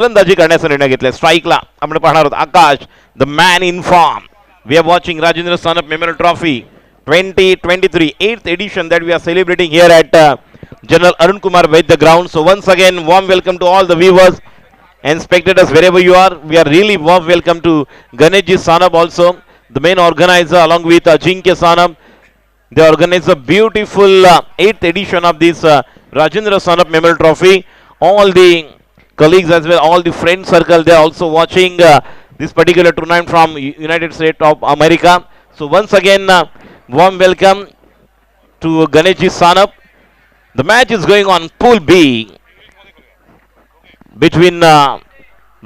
फलंदाजी करण्याचा निर्णय घेतलाय. स्ट्राईकला आपण पाहणार आहोत Akash, the man in form. We are watching Rajendra Sanup Memorial Trophy 2023 8th edition that we are celebrating here at General Arun Kumar Vaidya ground. So once again, warm welcome to all the viewers and spectators wherever you are. We are really warm welcome to Ganeshji Sanup also, the main organizer, along with Ajinkya Sanup. They organize a beautiful 8th edition of this Rajendra Sanup Memorial Trophy. All the colleagues as well, all the friend circle, they are also watching this particular tournament from United States of America. So once again, warm welcome to Ganeshji Sanup. The match is going on Pool B between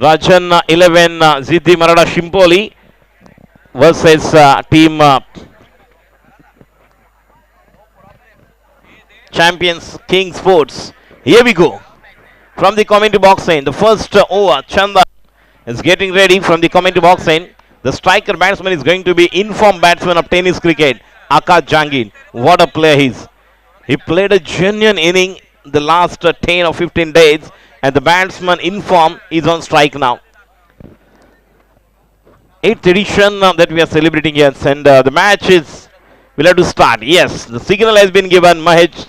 Rajan 11 Ziddi Marada Shimpoli versus team champions King Sports. Here we go. From the commentary box end, the first over, Chanda is getting ready from the commentary box end. The striker batsman is going to be informed batsman of tennis cricket, Akash Jangin. What a player he is. He played a genuine inning the last 10 or 15 days, and the batsman informed is on strike now. 8th edition that we are celebrating here, and the match is will have to start. Yes, the signal has been given. Mahesh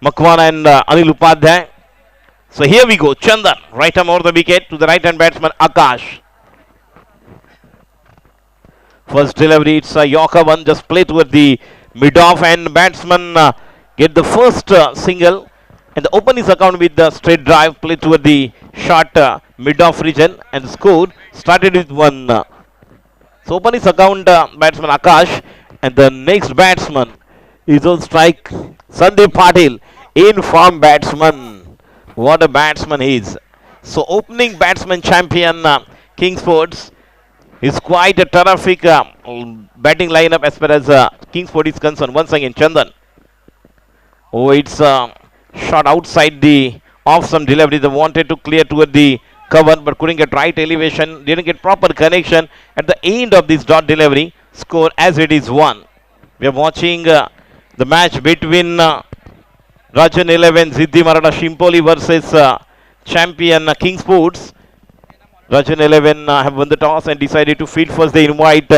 Makwana and Anil Upadhyay. So here we go. Chandan, right arm over the wicket to the right hand batsman Akash. First delivery, it's a Yorker one, just play toward the mid off, and batsman get the first single, and the open his account with the straight drive, play toward the short mid off region, and the score started with one. So open his account batsman Akash, and the next batsman is on strike, Sandeep Patil, in form batsman. What a batsman he is. So opening batsman champion King Sports is quite a terrific batting lineup as far as King Sport is concerned. Once again, Chandan. Oh, it's shot outside the off some delivery. They wanted to clear toward the cover but couldn't get right elevation. Didn't get proper connection at the end of this dot delivery. Score as it is 1. We are watching the match between Rajan 11 Ziddi Marada Shimpoli versus champion King Sports. Rajan 11 have won the toss and decided to field first. They invite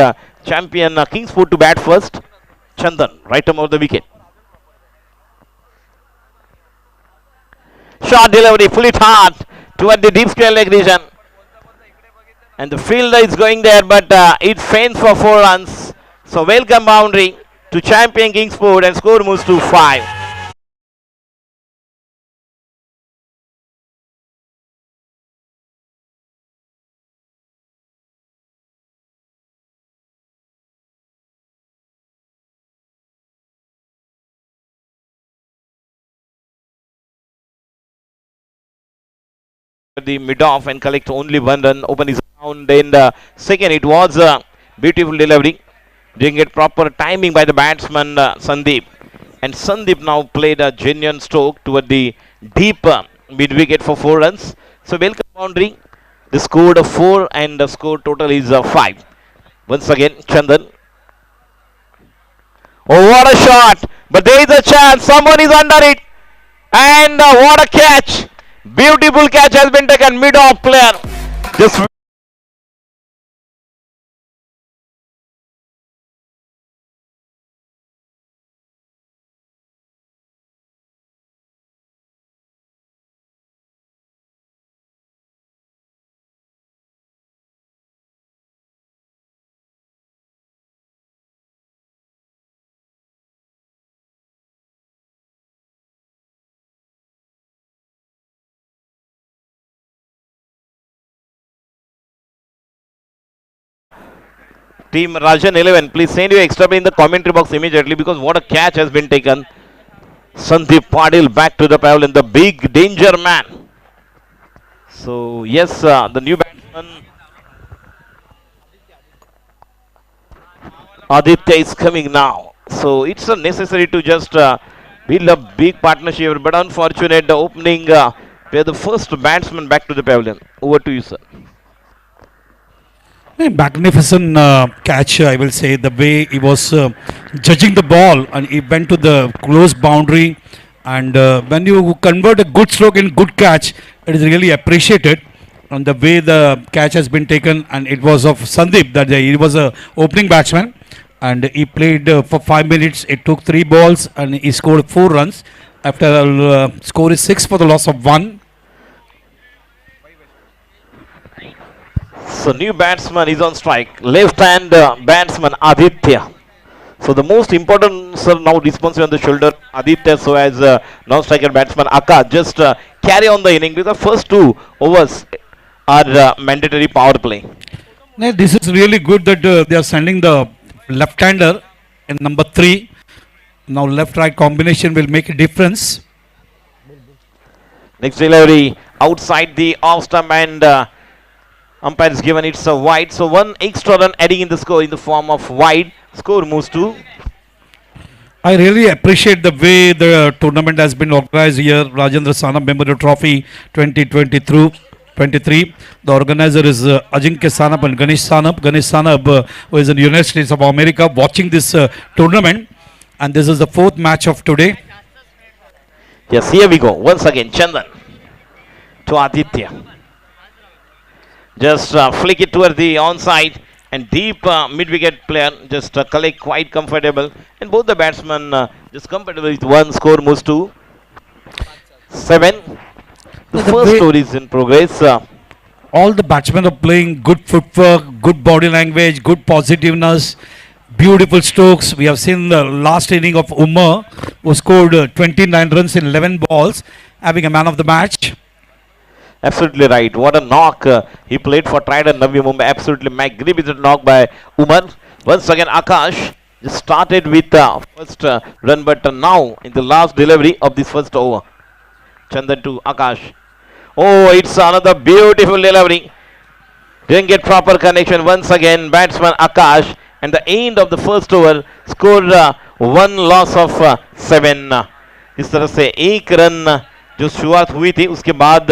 champion King Sport to bat first. Chandan, right arm over the wicket. Short delivery, pull it hard toward the deep square leg region. And the fielder is going there, but it feints for 4 runs. So welcome boundary to champion King Sport, and score moves to 5. The mid off and collect only 1 run, open his account. Then the second, it was a beautiful delivery. Didn't get proper timing by the batsman Sandeep, and Sandeep now played a genuine stroke toward the deep mid wicket for 4 runs. So welcome boundary. They scored a 4 and the score total is 5. Once again, Chandan. Oh, what a shot! But there is a chance. Someone is under it, and what a catch! Beautiful catch has been taken, mid-off player. Just Team Rajan 11, please send your extra play in the commentary box immediately, because what a catch has been taken. Sandeep Patil back to the pavilion, the big danger man. So yes, the new batsman Aditya is coming now. So it's necessary to just build a big partnership, but unfortunate the opening where the first batsman back to the pavilion. Over to you, sir. A magnificent catch, I will say, the way he was judging the ball, and he went to the close boundary. And when you convert a good stroke in good catch, it is really appreciated. on the way the catch has been taken, and it was of Sandeep. That he was a opening batsman, and he played for 5 minutes. It took 3 balls, and he scored 4 runs. After score is 6 for the loss of 1. So new batsman is on strike. Left hand batsman Aditya. So the most important sir now responsible on the shoulder Aditya. So as non-striker batsman Akash just carry on the inning because first 2 overs are mandatory power play. No, this is really good that they are sending the left-hander in number 3. Now left-right combination will make a difference. Next delivery outside the off stump and umpire is given it's a wide. So one extra run adding in the score in the form of wide. Score moves to. I really appreciate the way the tournament has been organized here. Rajendra Sanab Memorial Trophy 2022-23. The organizer is Ajinkya Sanab and Ganesh Sanab. Ganesh Sanab, who is in the United States of America, watching this tournament. And this is the 4th match of today. Yes, here we go. Once again, Chandan to Aditya. Just flick it toward the onside and deep mid-wicket player just collect quite comfortable. And both the batsmen just comfortable with one. Score moves to 7. The first over is in progress. All the batsmen are playing good footwork, good body language, good positiveness, beautiful strokes. We have seen the last inning of Umar, who scored 29 runs in 11 balls, having a man of the match. Absolutely right. What a knock he played for Trident Navi Mumbai. Absolutely magnificent knock by Umar. Once again, Akash just started with first run, but now in the last delivery of this first over, Chandan to Akash. Oh, it's another beautiful delivery. Didn't get proper connection. Once again, batsman Akash. And the end of the first over scored one loss of 7. इस तरह से एक run जो शुरुआत हुई थी उसके बाद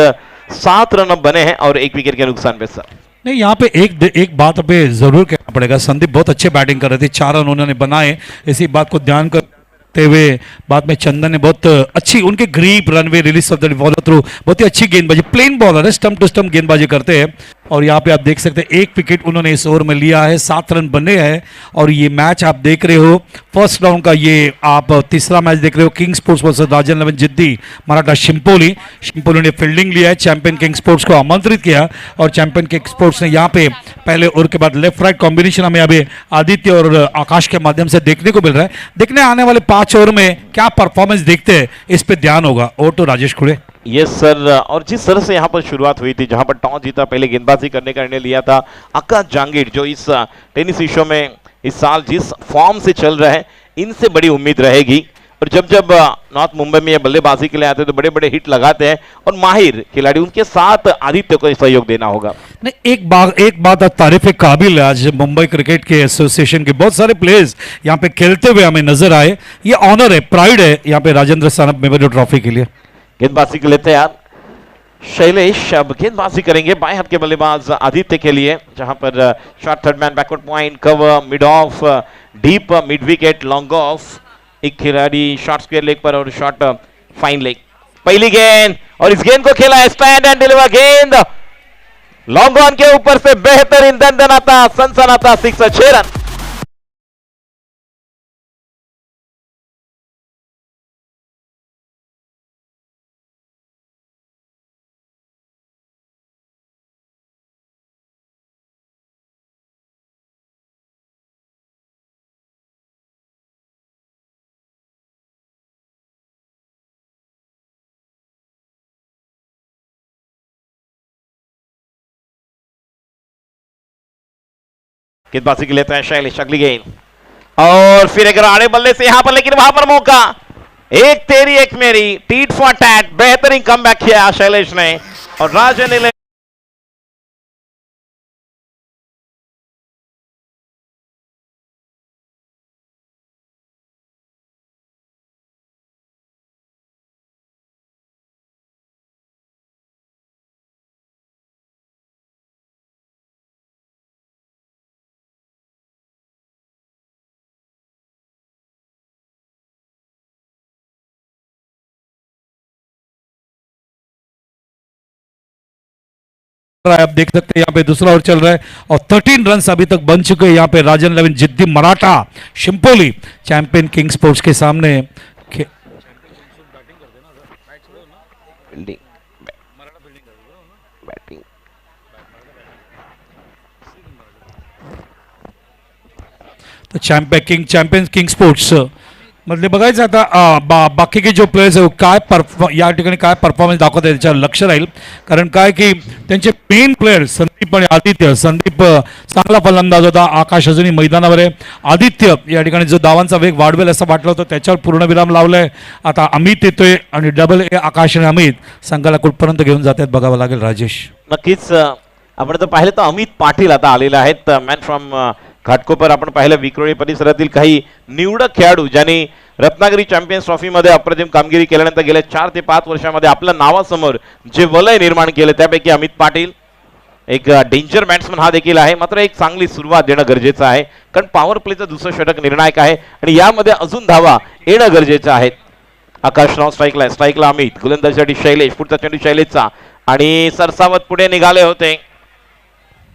7 रन अब बने हैं और 1 विकेट के नुकसान पे सर. नहीं, यहाँ पे एक बात पे जरूर कहना पड़ेगा. संदीप बहुत अच्छे बैटिंग कर रहे थे. 4 रन उन्होंने बनाए. इसी बात को ध्यान करते हुए बाद में चंदन ने बहुत अच्छी उनके grip runway release of the follow through बहुत ही अच्छी गेंदबाजी, प्लेन बॉलर है, स्टंप टू स्टंप गेंदबाजी करते हैं. और यहाँ पे आप देख सकते हैं 1 विकेट उन्होंने इस ओवर में लिया है. 7 रन बने हैं. और ये मैच आप देख रहे हो फर्स्ट राउंड का, ये आप तीसरा मैच देख रहे हो किंग स्पोर्ट्स वर्सेस राजन लवन जिद्दी मराठा शिंपोली. शिंपोली ने फील्डिंग लिया है. चैंपियन किंग स्पोर्ट्स को आमंत्रित किया और चैंपियन किंग स्पोर्ट्स ने यहाँ पे पहले ओवर के बाद लेफ्ट राइट कॉम्बिनेशन हमें अभी आदित्य और आकाश के माध्यम से देखने को मिल रहा है. देखने आने वाले 5 ओवर में क्या परफॉर्मेंस देखते हैं इस पे ध्यान होगा. और तो राजेश खुड़े. Yes sir. और जिस तरह से यहाँ पर शुरुआत हुई थी, जहाँ पर टॉस जीता, पहले गेंदबाजी करने का निर्णय लिया था आकाश जहांगीर, जो इस टेनिस विश्व में इस साल जिस फॉर्म से चल रहे हैं, इनसे बड़ी उम्मीद रहेगी. और जब जब नॉर्थ मुंबई में ये बल्लेबाजी के लिए आते हैं तो बड़े बड़े हिट लगाते हैं और माहिर खिलाड़ी, उनके साथ आदित्य को सहयोग देना होगा. नहीं, एक बात तारीफ काबिल है. आज मुंबई क्रिकेट के एसोसिएशन के बहुत सारे प्लेयर्स यहाँ पे खेलते हुए हमें नजर आए. ये ऑनर है, प्राइड है यहाँ पे राजेंद्र सानप मेमोरियल ट्रॉफी के लिए. गेंदबाजी के लिए तैयार शैलेश अब गेंदबाजी करेंगे बाएं हाथ के बल्लेबाज आदित्य के लिए, जहां पर short third man, backward point, cover, mid of, deep mid wicket, long off. एक खिलाड़ी शॉर्ट स्क्वायर लेग पर और शॉर्ट फाइन लेग. पहली गेंद और इस गेंद को खेला है स्टैंड एंड डिलीवर. गेंद लॉन्ग ऑन के ऊपर से बेहतरीन दंदनाता सनसनाता 6 रन. गेंदबाजी के लिए तैयार शैलेश. अगली गेंद और फिर एक राड़े बल्ले से यहां पर, लेकिन वहां पर मौका. एक तेरी एक मेरी, टीट फॉर टैट. बेहतरीन कमबैक किया शैलेश ने और राजन ने रहा है, आप देख सकते हैं यहाँ पे दूसरा ओवर चल रहा है और 13 रन अभी तक बन चुके हैं यहाँ पे राजन लेविन जिद्दी मराठा शिंपोली चैंपियन किंग स्पोर्ट्स के सामने फील्डिंग बैटिंग तो चॅम्पियन किंग स्पोर्ट्स मधले बघायचं आता बाकीचे जो प्लेयर्स आहे काय या ठिकाणी काय परफॉर्मन्स दाखवत आहे त्याच्यावर लक्ष राहील कारण काय की त्यांचे मेन प्लेयर संदीप आणि आदित्य संदीप चांगला फलंदाज होता आकाश अजूनही मैदानावर आहे आदित्य या ठिकाणी जो धावांचा वेग वाढवेल असं वाटलं होतं त्याच्यावर पूर्णविराम लावलाय आता अमित येतोय आणि डबल ए आकाश आणि अमित संघाला कुठपर्यंत घेऊन जातात बघावं लागेल राजेश नक्कीच आपण जर पाहिलं तर अमित पाटील आता आलेले आहेत मॅन फ्रॉम घाटकोपर आपण पाहिलं विक्रोळी परिसरातील काही निवडक खेळाडू ज्यांनी रत्नागिरी चॅम्पियन्स ट्रॉफीमध्ये अप्रतिम कामगिरी केल्यानंतर गेल्या 4 ते 5 वर्षामध्ये आपल्या नावासमोर जे वलय निर्माण केलं त्यापैकी अमित पाटील एक डेंजर बॅट्समन हा देखील आहे मात्र एक चांगली सुरुवात देणं गरजेचं आहे कारण पॉवर प्लेचं दुसरं षटक निर्णायक आहे आणि यामध्ये अजून धावा येणं गरजेचं आहे आकाशराव स्ट्राईकला अमित गोलंदाजीसाठी शैलेश पुढचा चेंडू शैलेशचा आणि सरसावत पुढे निघाले होते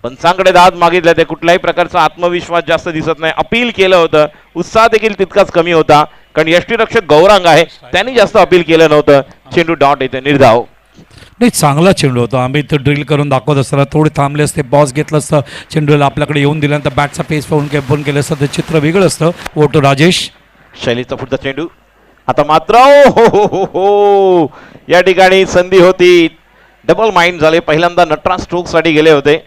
पंचांकडे दाद मागितले ते कुठल्याही प्रकारचा आत्मविश्वास जास्त दिसत नाही अपील केलं होतं उत्साह देखील तितकाच कमी होता कारण यष्टीरक्षक गौरांग आहे त्यांनी जास्त अपील केलं नव्हतं चेंडू डॉट येते निर्धाव नाही चांगला चेंडू होता आम्ही तर ड्रिल करून दाखवत असताना थोडे थांबले असते बॉस घेतलं असतं चेंडूला आपल्याकडे येऊन दिल्यानंतर बॅटचा पेस पाहून केलं असतं ते चित्र वेगळं असतं ओटो राजेश शैलीचा पुढचा चेंडू आता मात्र हो या ठिकाणी संधी होती डबल माइंड झाले पहिल्यांदा नटराज स्ट्रोक साठी गेले होते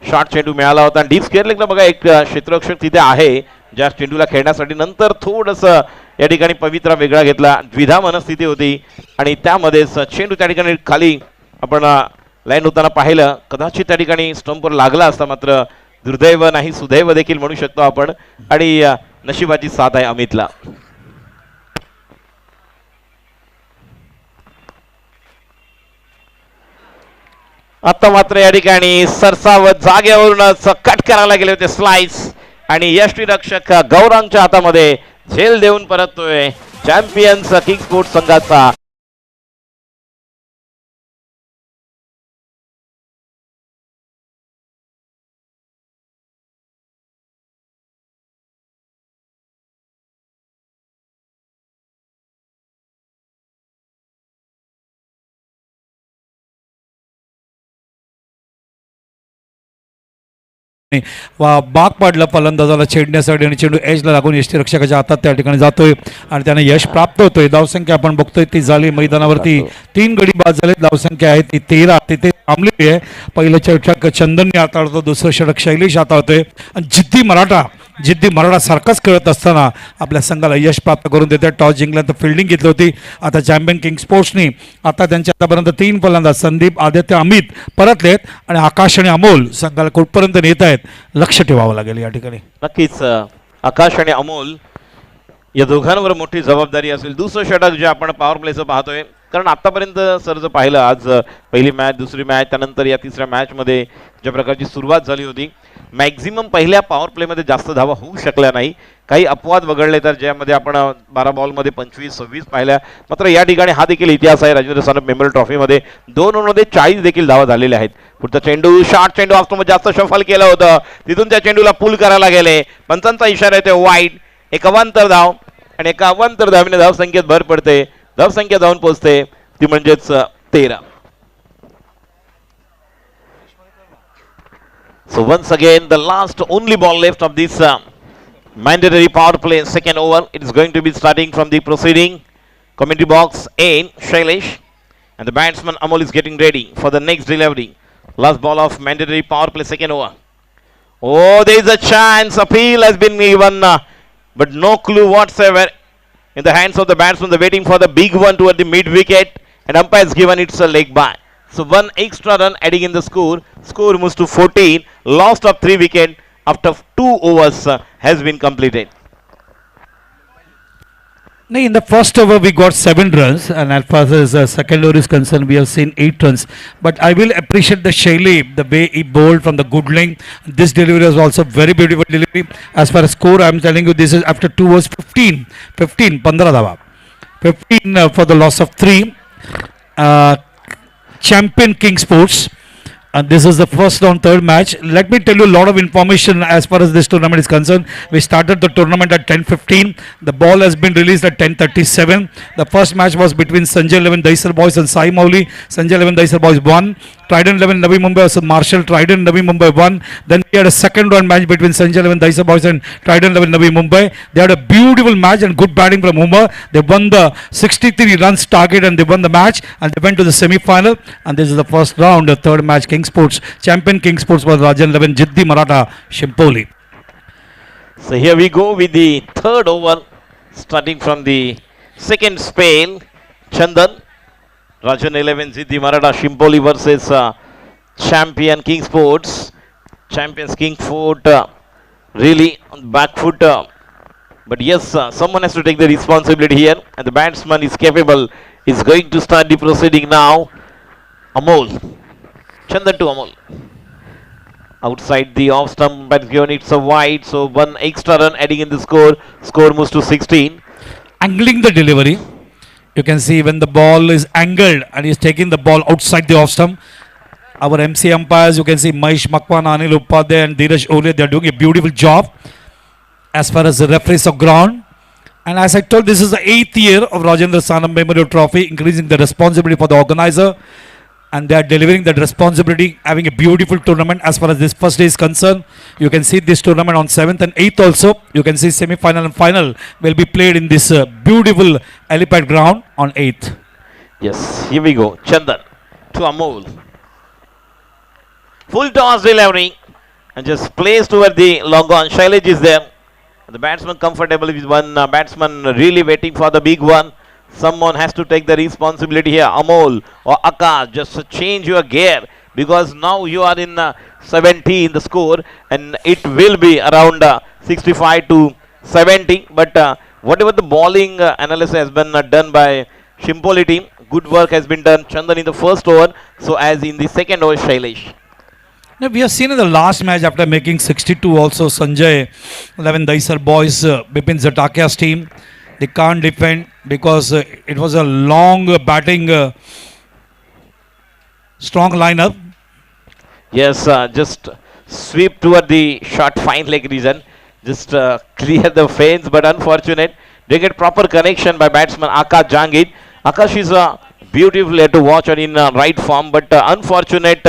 शॉर्ट चेंडू मिळाला होता डीप स्क्वेअर लेगला बघा एक क्षेत्ररक्षक तिथे आहे ज्या चेंडूला खेळण्यासाठी नंतर थोडंसं या ठिकाणी पवित्रा वेगळा घेतला द्विधा मनस्थिती होती आणि त्यामध्येच चेंडू त्या ठिकाणी खाली आपण लाईन होताना पाहिलं कदाचित त्या ठिकाणी स्टंपवर लागला असता मात्र दुर्दैव नाही सुदैव देखील म्हणू शकतो आपण आणि नशिबाची साथ आहे अमितला आता मात्र या ठिकाणी सरसावत जागेवरूनच कट करायला गेले होते स्लाइस आणि यष्टीरक्षक गौरांगच्या हातामध्ये झेल देऊन परततोय चॅम्पियन्स किंग स्पोर्ट्स संघाचा बाग पाडला फलंदाजाला छेडण्यासाठी आणि चेंडू एजला लागून यष्टीरक्षकाच्या हातात त्या ठिकाणी जातोय आणि त्याने यश प्राप्त होतोय धावसंख्या आपण बघतोय ती झाली मैदानावरती 3 गडी बाद झाले धावसंख्या आहे ती 13 तिथे थांबलेली आहे पहिलं षटक चंदनने हाताळतो दुसरं षटक शैलेश हाताळतोय आणि जिद्दी मराठा सारखाच खेळत असताना आपल्या संघाला यश प्राप्त करून देते टॉस जिंकल्यानंतर फिल्डिंग घेतली होती आता चॅम्पियन किंग स्पोर्ट्सनी आता त्यांच्या आतापर्यंत 3 फलंदाज संदीप आदित्य अमित परतलेत आणि आकाश आणि अमोल संघाला कुठपर्यंत नेत आहेत लक्ष ठेवावं लागेल या ठिकाणी नक्कीच आकाश आणि अमोल या दोघांवर मोठी जबाबदारी असेल दुसरं षटक जे आपण पॉवर प्लेचं पाहतोय कारण आतापर्यंत सर जर पाहिलं आज पहिली मॅच दुसरी मॅच त्यानंतर या तिसऱ्या मॅचमध्ये ज्या प्रकारची सुरुवात झाली होती मॅक्झिमम पहिल्या पॉवर प्लेमध्ये जास्त धावा होऊ शकल्या नाही काही अपवाद वगळले तर ज्यामध्ये आपण 12 बॉलमध्ये 25-26 पाहिल्या मात्र या ठिकाणी हा देखील इतिहास आहे राजेंद्र सानप मेमोरियल ट्रॉफीमध्ये 2 ओव्हरमध्ये 40 देखील धावा झालेल्या आहेत पुढचा चेंडू शॉर्ट चेंडू वास्तवामध्ये जास्त शफल केलं होतं तिथून त्या चेंडूला पुल करायला गेले पंचांचा इशारा येतो वाईट एक अवांतर धाव आणि एका अवांतर धावीने धावसंख्येत भर पडते धावसंख्या जाऊन पोहोचते ती म्हणजेच 13 So once again the last only ball left of this mandatory power play second over it is going to be starting from the proceeding commentary box in Shailesh and the batsman Amol is getting ready for the next delivery last ball of mandatory power play second over oh there is a chance appeal has been given but no clue whatsoever in the hands of the batsman they're waiting for the big one toward the mid wicket and umpire has given it's a leg by so one extra run adding in the score moves to 14 lost of 3 wicket after 2 overs has been completed no, in the first over we got 7 runs and as far as second over is concerned we have seen 8 runs but I will appreciate the Shaili the way he bowled from the good length this delivery was also very beautiful delivery as far as score I am telling you this is after 2 overs 15 dhava 15 for the loss of 3 Champion King Sports And this is the first round, third match. Let me tell you a lot of information as far as this tournament is concerned. We started the tournament at 10:15. The ball has been released at 10:37. The first match was between Sanjay 11 Daisar Boys and Sai Mauli. Sanjay 11 Daisar Boys won. Trident 11 Navi Mumbai versus Marshall. Trident Navi Mumbai won. Then we had a second round match between Sanjay 11 Daisar Boys and Trident 11 Navi Mumbai. They had a beautiful match and good batting from Mumbai. They won the 63 runs target and they won the match and they went to the semi-final. And this is the first round, the third match. King Sports champion King Sports was Rajan 11 Jiddi Maratha Shimpoli. So here we go with the third over, starting from the second spell. Chandan, Rajan 11 Jiddi Maratha Shimpoli versus champion King Sports. Champions King Fort really on back foot. But yes, someone has to take the responsibility here, and the batsman is capable. Is going to start the proceeding now. Amol. Chandan to Amol. Outside the off stump, but given it's a wide, so one extra run adding in the score. Score moves to 16. Angling the delivery. You can see when the ball is angled and he's taking the ball outside the off stump. Our MC umpires, you can see Mahesh Makwan, Anil Upadhyay and Dheeraj Ole, they are doing a beautiful job as far as the referees of ground. And as I told, this is the 8th year of Rajendra Sanam Memorial Trophy, increasing the responsibility for the organizer. And they are delivering that responsibility, having a beautiful tournament as far as this first day is concerned. You can see this tournament on 7th and 8th also. You can see semi-final and final will be played in this beautiful helipad ground on 8th. Yes, here we go. Chandan to Amol. Full toss delivery and just placed toward the long on. Shailesh is there. The batsman comfortable with one batsman really waiting for the big one. Someone has to take the responsibility here. Amol or Akash, just change your gear because now you are in 70 in the score and it will be around 65 to 70. But whatever the bowling analysis has been done by Shimpoli team, good work has been done. Chandan in the first over, so as in the second over, Shailesh. Now, we have seen in the last match after making 62 also Sanjay 11 Daisar Boys, Bipin Zatakia's team, they can't defend because it was a long batting strong lineup. Yes, just sweep toward the short fine leg region, just clear the fence, but unfortunate. They get proper connection by batsman Akash Jangid. Akash is beautiful here to watch and in right form, but unfortunate.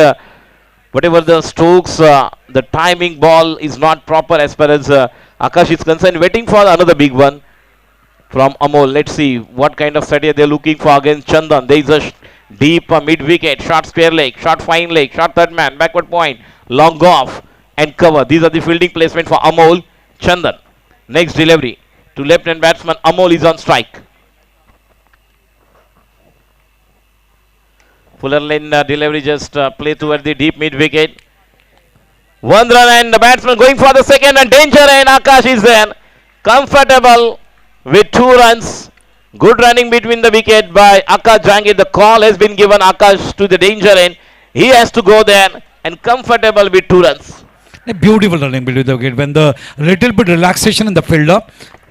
Whatever the strokes, the timing ball is not proper as far as Akash is concerned. Waiting for another big one from Amol. Let's see what kind of strategy they're looking for against Chandan. There is a deep mid wicket, short square leg, short fine leg, short third man, backward point, long off and cover. These are the fielding placement for Amol. Chandan. Next delivery to left hand batsman. Amol is on strike. Fuller lane delivery just play toward the deep mid wicket. One run and the batsman going for the second and danger and Akash is there. Comfortable with 2 runs. Good running between the wicket by Akash Jangid. The call has been given Akash to the danger end. He has to go there and comfortable with 2 runs. A beautiful running between the wicket when the little bit relaxation in the fielder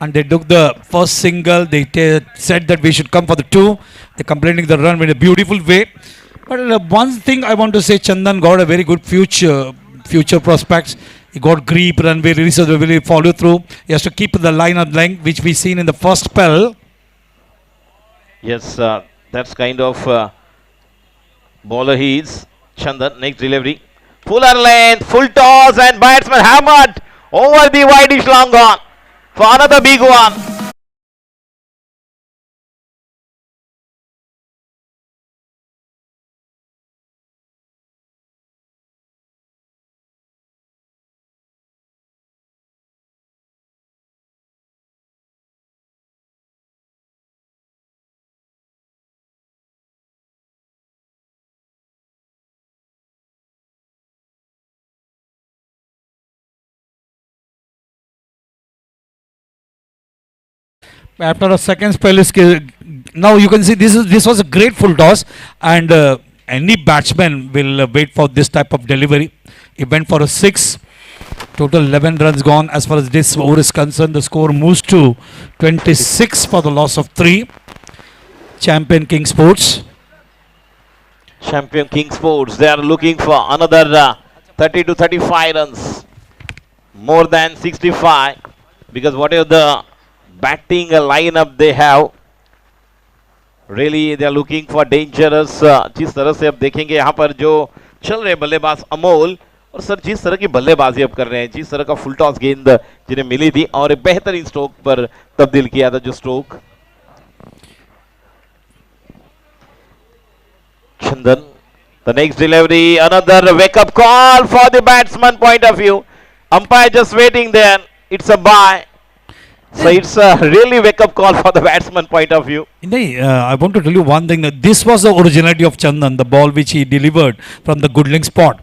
and they took the first single. They said that we should come for the 2. They completing the run in a beautiful way. But one thing I want to say, Chandan got a very good future prospects. He got grip, runway, really follow through. He has to keep the line of length, which we seen in the first spell. Yes, that's kind of bowler he is. Chandan, next delivery. Fuller length, full toss and batsman hammered over the wideish long on for another big one. After a second spell is now you can see this was a great full toss and any batsman will wait for this type of delivery. He went for a 6. Total 11 runs gone as far as this over is concerned. The score moves to 26 for the loss of 3. Champion King Sports. Champion King Sports, they are looking for another 30 to 35 runs, more than 65, because whatever the batting lineup they have, really they are looking for dangerous. जिस तरह से अब देखेंगे यहाँ पर जो चल रहे बल्लेबाज अमोल, और सर जिस तरह की बल्लेबाजी अब कर रहे हैं, जिस तरह का फुल टॉस गेंद जिन्हें मिली थी और एक बेहतरीन स्ट्रोक पर तब्दील किया था जो stroke Chandan. The next delivery, another wake-up call for the batsman point of view. Umpire just waiting there. It's a bye. So it's a really wake-up call for the batsman point of view. नहीं, I want to tell you one thing, that this was the originality of Chandan, the ball which he delivered from the good length spot.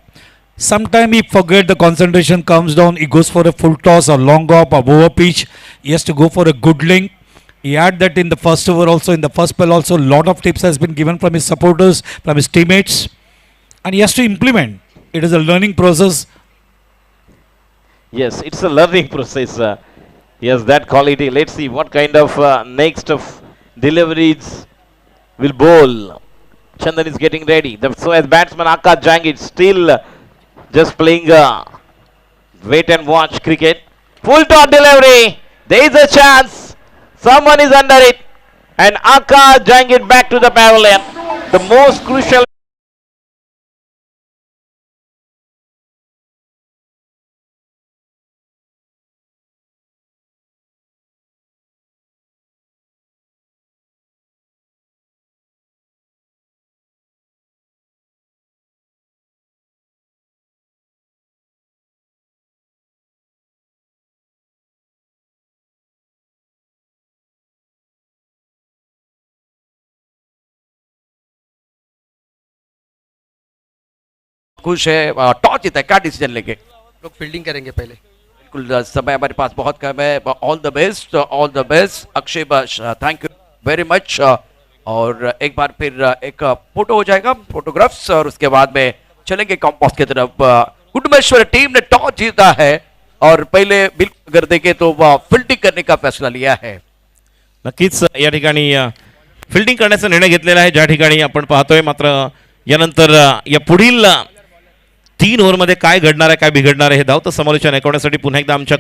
Sometime he forget, the concentration comes down, he goes for a full toss or long hop or over pitch. He has to go for a good length. He had that in the first over also, in the first spell also. Lot of tips has been given from his supporters, from his teammates, and he has to implement. It is a learning process. Yes, it's a learning process. He has that quality. Let's see what kind of next of deliveries will bowl. Chandan is getting ready. So as batsman Akash Jangid still just playing wait and watch cricket. Full toss delivery. There is a chance. Someone is under it. And Akash Jangid back to the pavilion. The most crucial. खुश है, toss जीता है, क्या decision लेंगे? लोग fielding करेंगे पहले। बिल्कुल, समय हमारे पास बहुत कम है। All the best, all the best Akshay बस, थैंक यू वेरी मच। और एक बार फिर एक फोटो हो जाएगा, फोटोग्राफ्स, और उसके बाद में चलेंगे कॉम्पॉस की तरफ। कुटुंबेश्वर टीम ने टॉस जीता है और पहिले बिल्कुल अगर देखें तो फील्डिंग करने का फैसला लिया है। नक्कीच या ठिकाणी फिल्डिंग करण्याचा निर्णय घेतलेला आहे, ज्या ठिकाणी आपण पाहतोय। मात्र यानंतर या पुढील 3 ओव्हरमध्ये काय घडणार आहे, काय बिघडणार आहे हे धावतं समालोचन ऐकवण्यासाठी पुन्हा एकदा आमच्या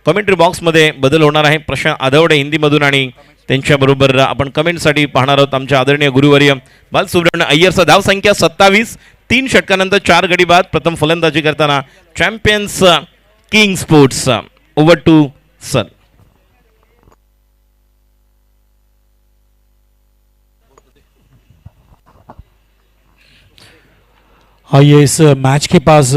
कमेंट्री बॉक्समध्ये बदल होणार आहे। प्रशांत आदवडे हिंदीमधून आणि त्यांच्याबरोबर आपण कमेंटसाठी पाहणार आहोत आमच्या आदरणीय गुरुवर्य बालसुब्रमण्य अय्यरचा। धावसंख्या 27, 3 षटकानंतर 4 गडी बाद। प्रथम फलंदाजी करताना champions king sports. Over to sir. आइए इस मैच के पास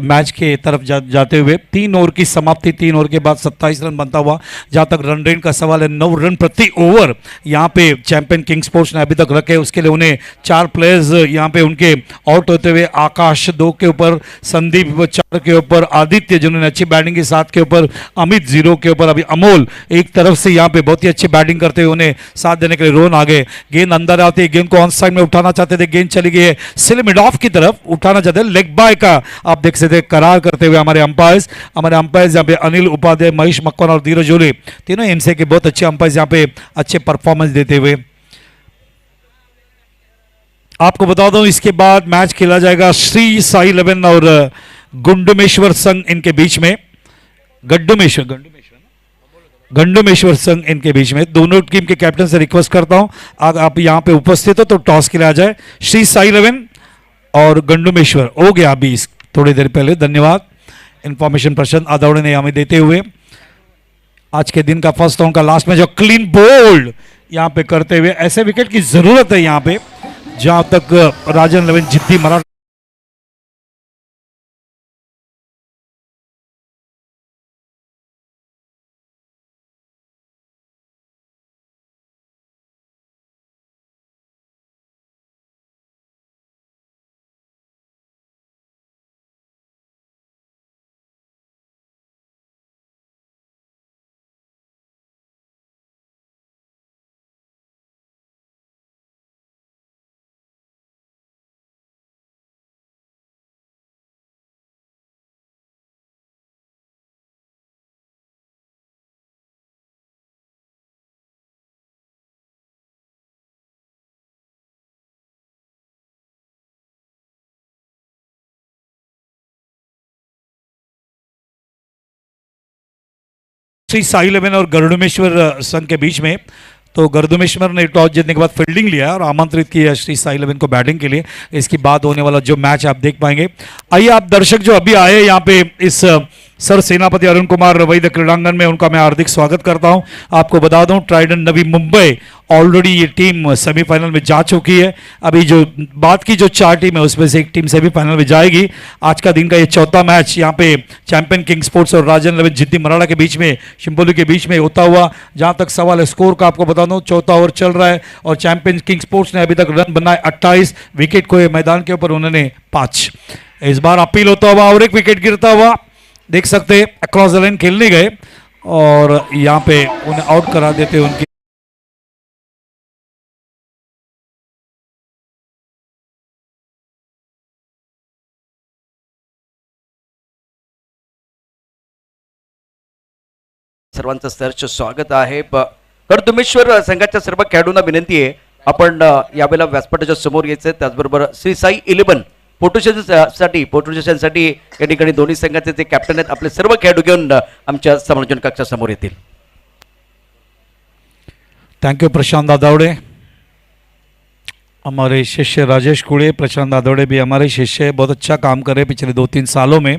मैच के तरफ जाते हुए 3 ओवर की समाप्ति, 3 ओवर के बाद 27 रन बनता हुआ। जहाँ तक रन रेट का सवाल है, 9 रन प्रति ओवर यहाँ पे चैंपियन किंग स्पोर्ट्स ने अभी तक रखे। उसके लिए उन्हें 4 प्लेयर्स यहाँ पे उनके आउट होते हुए, आकाश 2 के ऊपर, संदीप 4 के ऊपर, आदित्य जिन्होंने अच्छी बैटिंग की 7 के ऊपर, अमित 0 के ऊपर, अभी अमोल एक तरफ से यहाँ पे बहुत ही अच्छी बैटिंग करते हुए उन्हें साथ देने के लिए रोहन आगे। गेंद अंदर आती है, गेंद को ऑन साइड में उठाना चाहते थे, गेंद चली गई है सिल मिड ऑफ की तरफ, उठाना चाहते हैं लेग बाय का आप देख सकते हैं करार करते हुए हमारे अंपायर्स यहाँ पे अनिल उपाध्याय, महेश मक्कन और धीरज ओले, तीनों एमसीए के बहुत अच्छे अंपायर्स यहाँ पे अच्छे परफॉर्मेंस देते हुए। आपको बता दूं इसके बाद मैच खेला जाएगा श्री साई 11 और गुंडमेश्वर संघ इनके बीच में। गंडमेश्वर संघ इनके बीच में। दोनों टीम के कैप्टन से रिक्वेस्ट करता हूं आप यहां पे उपस्थित हो तो टॉस के लिए आ जाए। श्री साई 11 और गंडमेश्वर हो गया अभी थोड़ी देर पहले। धन्यवाद इंफॉर्मेशन प्रशांत आदवड़े ने हमें देते हुए। आज के दिन का फर्स्ट ऑन का लास्ट में जो क्लीन बोल्ड यहां पे करते हुए, ऐसे विकेट की जरूरत है यहां पे जहां तक राजन 11 जिद्दी मराठा श्री साई 11 और गरुड़मेश्वर संघ के बीच में। तो गरुड़मेश्वर ने टॉस जीतने के बाद फील्डिंग लिया और आमंत्रित किया श्री साई 11 को बैटिंग के लिए। इसके बाद होने वाला जो मैच आप देख पाएंगे। आइए आप दर्शक जो अभी आए यहाँ पे इस सर सेनापति अरुण कुमार वैद्य क्रीड़ांगन में, उनका मैं हार्दिक स्वागत करता हूं। आपको बता दूं ट्राइडेंट नवी मुंबई ऑलरेडी ये टीम सेमीफाइनल में जा चुकी है। अभी जो बात की जो 4 टीम है उसमें से एक टीम सेमीफाइनल में जाएगी। आज का दिन का ये चौथा मैच यहाँ पे चैंपियन किंग स्पोर्ट्स और राजन 11 जिद्दी मराड़ा के बीच में, शिम्पोली के बीच में होता हुआ। जहां तक सवाल है स्कोर का, आपको बता दूं चौथा ओवर चल रहा है और चैंपियन किंग स्पोर्ट्स ने अभी तक रन बनाए 28, विकेट खोए मैदान के ऊपर उन्होंने 5। इस बार अपील होता हुआ और एक विकेट गिरता हुआ देख सकते हैं। अक्रॉस द लाइन खेलने गए और यहां पे उन्हें आउट करा देते उनकी सर्वांचं सहर्ष स्वागत आहे। गरुड़मेश्वर संघाच्या सर्व खेळाडूंना विनंती आहे आपण यावेळेला व्यासपीठाच्या समोर यायचं। त्याचबरोबर श्री साई 11 पोर्टुगेजसाठी या ठिकाणी दोन्ही संघाचे जे कॅप्टन आहेत आपले सर्व खेळाडू घेऊन आमच्या समालोचन कक्षासमोर येतील। थैंक यू प्रशांत दादावड़े, हमारे शिष्य राजेश कुड़े। प्रशांत दादावड़े भी हमारे शिष्य है, बहुत अच्छा काम कर रहे पिछले 2-3 सालों में।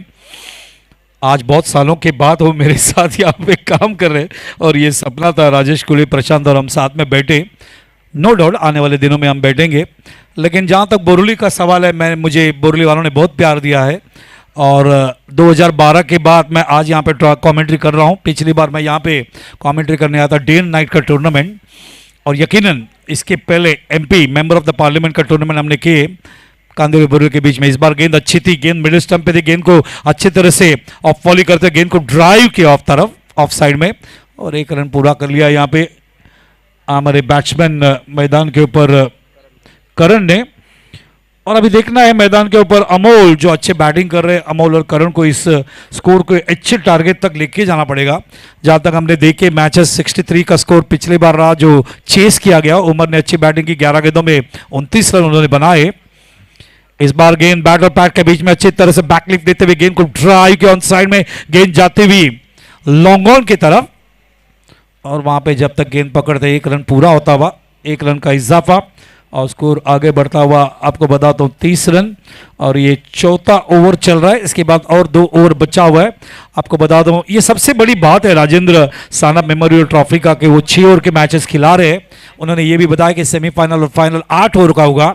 आज बहुत सालों के बाद वो मेरे साथ यहाँ पे काम कर रहे और ये सपना था राजेश कुड़े, प्रशांत और हम साथ में बैठे। नो डाउट आने वाले दिनों में हम बैठेंगे। लेकिन जहाँ तक बोरली का सवाल है, मुझे बोरली वालों ने बहुत प्यार दिया है और 2012 के बाद मैं आज यहाँ पे कमेंट्री कर रहा हूँ। पिछली बार मैं यहाँ पे कमेंट्री करने आया था डे एंड नाइट का टूर्नामेंट, और यकीनन इसके पहले MP member of the parliament का टूर्नामेंट हमने किए कांदिवली बोरली के बीच में। इस बार गेंद अच्छी थी, गेंद मिडिल स्टंप पे थी, गेंद को अच्छी तरह से ऑफ वॉली करते गेंद को ड्राइव किया ऑफ तरफ, ऑफ साइड में, और 1 रन पूरा कर लिया यहाँ पे हमारे बैट्समैन मैदान के ऊपर करण ने। और अभी देखना है मैदान के ऊपर अमोल जो अच्छे बैटिंग कर रहे हैं। अमोल और करण को इस स्कोर को अच्छे टारगेट तक लेके जाना पड़ेगा। जहां तक हमने देखे मैचेस 63 का स्कोर पिछली बार रहा जो चेस किया गया। उमर ने अच्छी बैटिंग की, 11 गेंदों में 29 रन उन्होंने बनाए। इस बार गेंद बैट और पैड के बीच में अच्छी तरह से बैकलिफ्ट देते हुए गेंद को ड्राइव किया ऑन साइड में, गेंद जाती हुई लॉन्ग ऑन की तरफ, और वहां पे जब तक गेंद पकड़ते 1 रन पूरा होता हुआ, 1 रन का इजाफा और स्कोर आगे बढ़ता हुआ आपको बताता हूं 30 रन। और ये चौथा ओवर चल रहा है, इसके बाद और 2 ओवर बचा हुआ है। आपको बता दूं ये सबसे बड़ी बात है राजेंद्र सानप मेमोरियल ट्रॉफी का कि वो 6 ओवर के मैचेस खिला रहे हैं। उन्होंने ये भी बताया कि सेमीफाइनल और फाइनल 8 ओवर का होगा।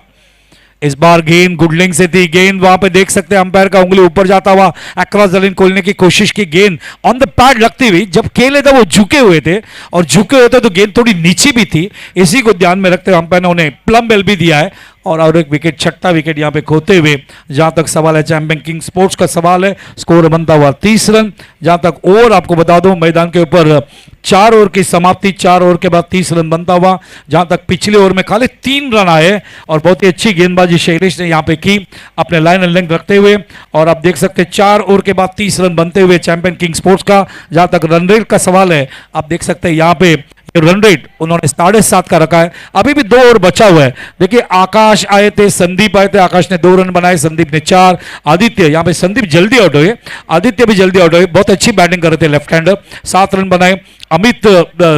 इस बार गेंद गुडलिंग से थी, गेंद वहां पे देख सकते हैं अंपायर का उंगली ऊपर जाता हुआ अक्रॉस द लाइन खोलने की कोशिश की, गेंद ऑन द पैड लगती हुई। जब खेले थे वो झुके हुए थे और झुके हुए थे तो गेंद थोड़ी नीचे भी थी, इसी को ध्यान में रखते हुए अंपायर ने उन्हें प्लम बेल भी दिया है। और एक विकेट, छठा विकेट यहाँ पे खोते हुए जहां तक सवाल है चैंपियन किंग स्पोर्ट्स का सवाल है, स्कोर बनता हुआ 30 रन। जहां तक ओवर आपको बता दूं मैदान के ऊपर 4 ओवर की समाप्ति, 4 ओवर के बाद 30 रन बनता हुआ। जहां तक पिछले ओवर में खाली 3 रन आए और बहुत ही अच्छी गेंदबाजी शैलेश ने यहाँ पे की अपने लाइन एंड लेंथ रखते हुए। और आप देख सकते हैं 4 ओवर के बाद 30 रन बनते हुए चैंपियन किंग स्पोर्ट्स का। जहां तक रन रेट का सवाल है आप देख सकते हैं यहाँ पे रन रेट उन्होंने 7.5 का रखा है। अभी भी 2 ओवर बचा हुआ है। देखिए आकाश आए थे, संदीप आए थे, आकाश ने 2 रन बनाए, संदीप ने 4, आदित्य यहाँ पे संदीप जल्दी आउट हुए, आदित्य भी जल्दी आउट हुए, बहुत अच्छी बैटिंग कर रहे थे लेफ्ट हैंडर, 7 रन बनाए। अमित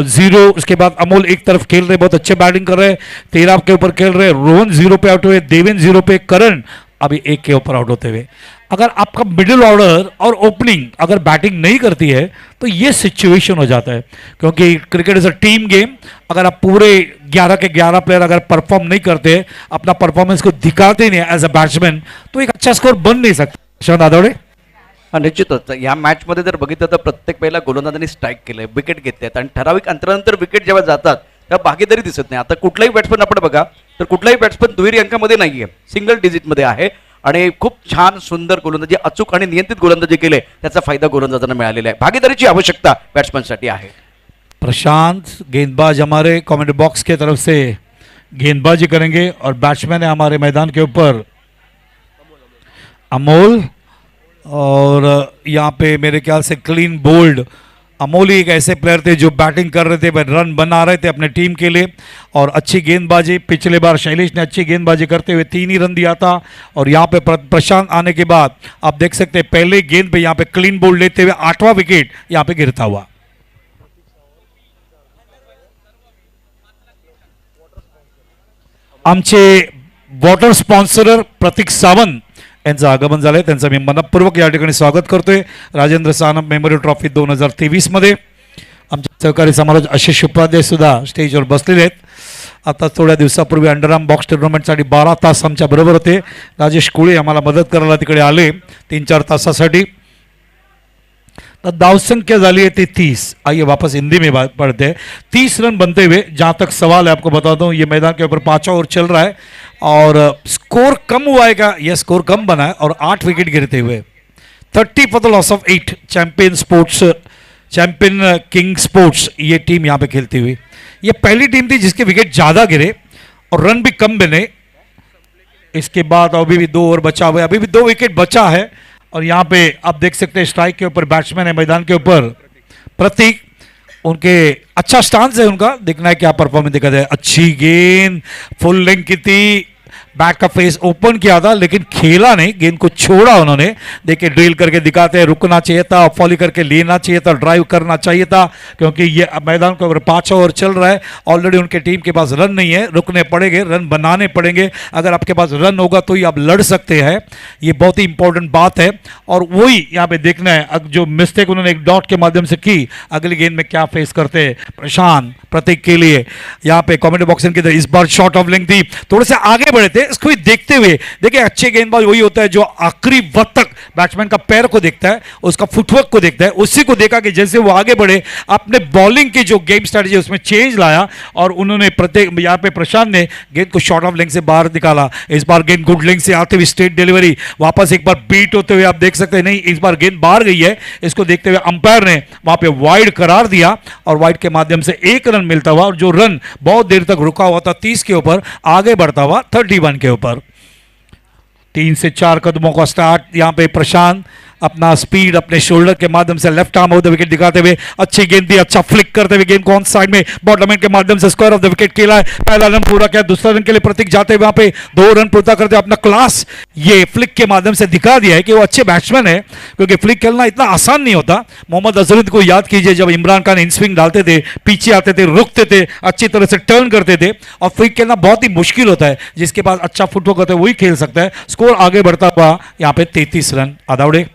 0, उसके बाद अमोल एक तरफ खेल रहे, बहुत अच्छे बैटिंग कर रहे, 13 के ऊपर खेल रहे, रोहन 0 पे आउट हुए, देवेन 0 पे, करण अभी 1 के ऊपर आउट होते हुए। अगर आपका मिडिल ऑर्डर और ओपनिंग अगर बैटिंग नहीं करती है तो ये सिचुएशन हो जाता है, क्योंकि cricket is a team game. अगर आप पूरे 11 के 11 प्लेयर अगर परफॉर्म नहीं करते, अपना परफॉर्मेंस को दिखाते नहीं एज अ बैट्समैन, तो एक अच्छा स्कोर बन नहीं सकता। शरद आदवडे निश्चितच या मॅच मध्ये जर बघितलं तर प्रत्येक वेळेला गोलंदाजांनी स्ट्राईक केलंय, विकेट घेतल्यात आणि ठराविक अंतरानंतर विकेट जेव्हा जातात तेव्हा भागीदारी दिसत नाही। आता कुठलाही बॅट्समन आपण बघा तर कुठलाही बॅट्समन दुहेरी अंकामध्ये नाहीये, सिंगल डिजिट मध्ये आहे आणि खूप छान सुंदर गोलंदाजी, अचूक आणि नियंत्रित गोलंदाजी केले, त्याचा फायदा गोलंदाजांना मिळालेला आहे। भागीदारीची आवश्यकता बॅट्समनसाठी आहे। प्रशांत गेंदबाज हमारे कमेंट बॉक्स के तरफ से गेंदबाजी करेंगे और बैट्समैन है हमारे मैदान के ऊपर अमोल, और यहाँ पे मेरे ख्याल से क्लीन बोल्ड अमोल एक ऐसे प्लेयर थे जो बैटिंग कर रहे थे, रन बना रहे थे अपने टीम के लिए और अच्छी गेंदबाजी। पिछले बार शैलेश ने अच्छी गेंदबाजी करते हुए 3 ही रन दिया था और यहाँ पे प्रशांत आने के बाद आप देख सकते हैं पहले गेंद पे यहाँ पे क्लीन बोल्ड लेते हुए 8वां विकेट यहाँ पे गिरता हुआ। आमचे वॉटर स्पॉन्सरर प्रतीक सावंत यांचं आगमन झालंय, त्यांचं मी मनपूर्वक या ठिकाणी स्वागत करतोय राजेंद्र सानप मेमोरियल ट्रॉफी 2023 मध्ये. आमचे सहकारी समालोचक आशिष उपाध्याय सुद्धा स्टेजवर बसलेले आहेत. आता थोड्या दिवसापूर्वी अंडरआर्म बॉक्स टुर्नामेंटसाठी 12 तास आमच्या बरोबर होते. राजेश कुळे आम्हाला मदत करायला तिकडे आले 3-4 तासासाठी. तो दाव संख्या झाली है 30. आइए वापस हिंदी में बात पढ़ते हैं. 30 रन बनते हुए, जहां तक सवाल है आपको बता दूं, ये मैदान के ऊपर 5 ओवर चल रहा है और स्कोर कम हुआ है क्या? यह स्कोर कम बना है और 8 विकेट गिरते हुए 30 for the loss of 8. Champion king sports ये टीम यहाँ पे खेलती हुई, ये पहली टीम थी जिसके विकेट ज्यादा गिरे और रन भी कम बने. इसके बाद अभी भी 2 ओवर बचा हुआ है, अभी भी 2 विकेट बचा है. और यहाँ पे आप देख सकते हैं स्ट्राइक के ऊपर बैट्समैन है मैदान के ऊपर प्रतीक. उनके अच्छा स्टांस है, उनका देखना है क्या परफॉर्मेंस दिखा जाए. अच्छी गेंद फुल लेंथ की थी, बैट का फेस ओपन किया था लेकिन खेला नहीं, गेंद को छोड़ा उन्होंने. देखिए ड्रिल करके दिखाते हैं, रुकना चाहिए था, फॉली करके लेना चाहिए था, ड्राइव करना चाहिए था, क्योंकि ये मैदान के ऊपर 5 ओवर चल रहा है. ऑलरेडी उनके टीम के पास रन नहीं है, रुकने पड़ेंगे, रन बनाने पड़ेंगे. अगर आपके पास रन होगा तो ही आप लड़ सकते हैं, ये बहुत ही इंपॉर्टेंट बात है. और वही यहाँ पे देखना है, अब जो मिस्टेक उन्होंने एक डॉट के माध्यम से की, अगली गेंद में क्या फेस करते हैं प्रशांत प्रतीक के लिए. यहाँ पे कमेंट बॉक्स की तरह इस बार शॉर्ट ऑफ लेंथ थी, थोड़े से आगे बढ़े थे. इसको देखते हुए देखिए, अच्छे गेंदबाज वही होता है जो आखिरी वक्त तक बैट्समैन का पैर को देखता है, उसका फुटवर्क को देखता है. उसी को देखा कि जैसे वो आगे बढ़े, अपने बॉलिंग की जो गेम स्ट्रेटजी उसमें चेंज लाया और उन्होंने प्रत्येक यहाँ पे प्रशांत ने गेंद को शॉर्ट ऑफ लेंथ से बाहर निकाला. इस बार गेंद गुड लेंथ से आते हुए स्ट्रेट डिलीवरी, वापस एक बार बीट होते हुए आप देख सकते हैं. नहीं, इस बार गेंद बाहर गई है. इसको देखते हुए अंपायर ने वहां पे वाइड करार दिया और वाइड के माध्यम से 1 रन मिलता हुआ, और जो रन बहुत देर तक रुका हुआ था 30 के ऊपर, आगे बढ़ता हुआ 31 के ऊपर. 3 से 4 कदमों का स्टार्ट. यहाँ पे प्रशांत अपना स्पीड अपने शोल्डर के माध्यम से left arm of the wicket दिखाते हुए अच्छी गेंद दी, अच्छा फ्लिक करते हुए गेंद को ऑन साइड में बॉटम एंड के माध्यम से स्क्वायर ऑफ द विकेट खेला है. पहला रन पूरा किया, दूसरा रन के लिए प्रतीक जाते हुए वहां पे 2 रन पूरा करते हुए अपना क्लास ये फ्लिक के माध्यम से दिखा दिया है कि वो अच्छे बैट्समैन है, क्योंकि फ्लिक खेलना इतना आसान नहीं होता. मोहम्मद अजहरुद्दीन को याद कीजिए, जब इमरान खान इन स्विंग डालते थे, पीछे आते थे, रुकते थे, अच्छी तरह से टर्न करते थे, और फ्लिक खेलना बहुत ही मुश्किल होता है. जिसके पास अच्छा फुटवर्क होता है वही खेल सकता है. स्कोर आगे बढ़ता हुआ यहाँ पे 33 रन. आदावडे.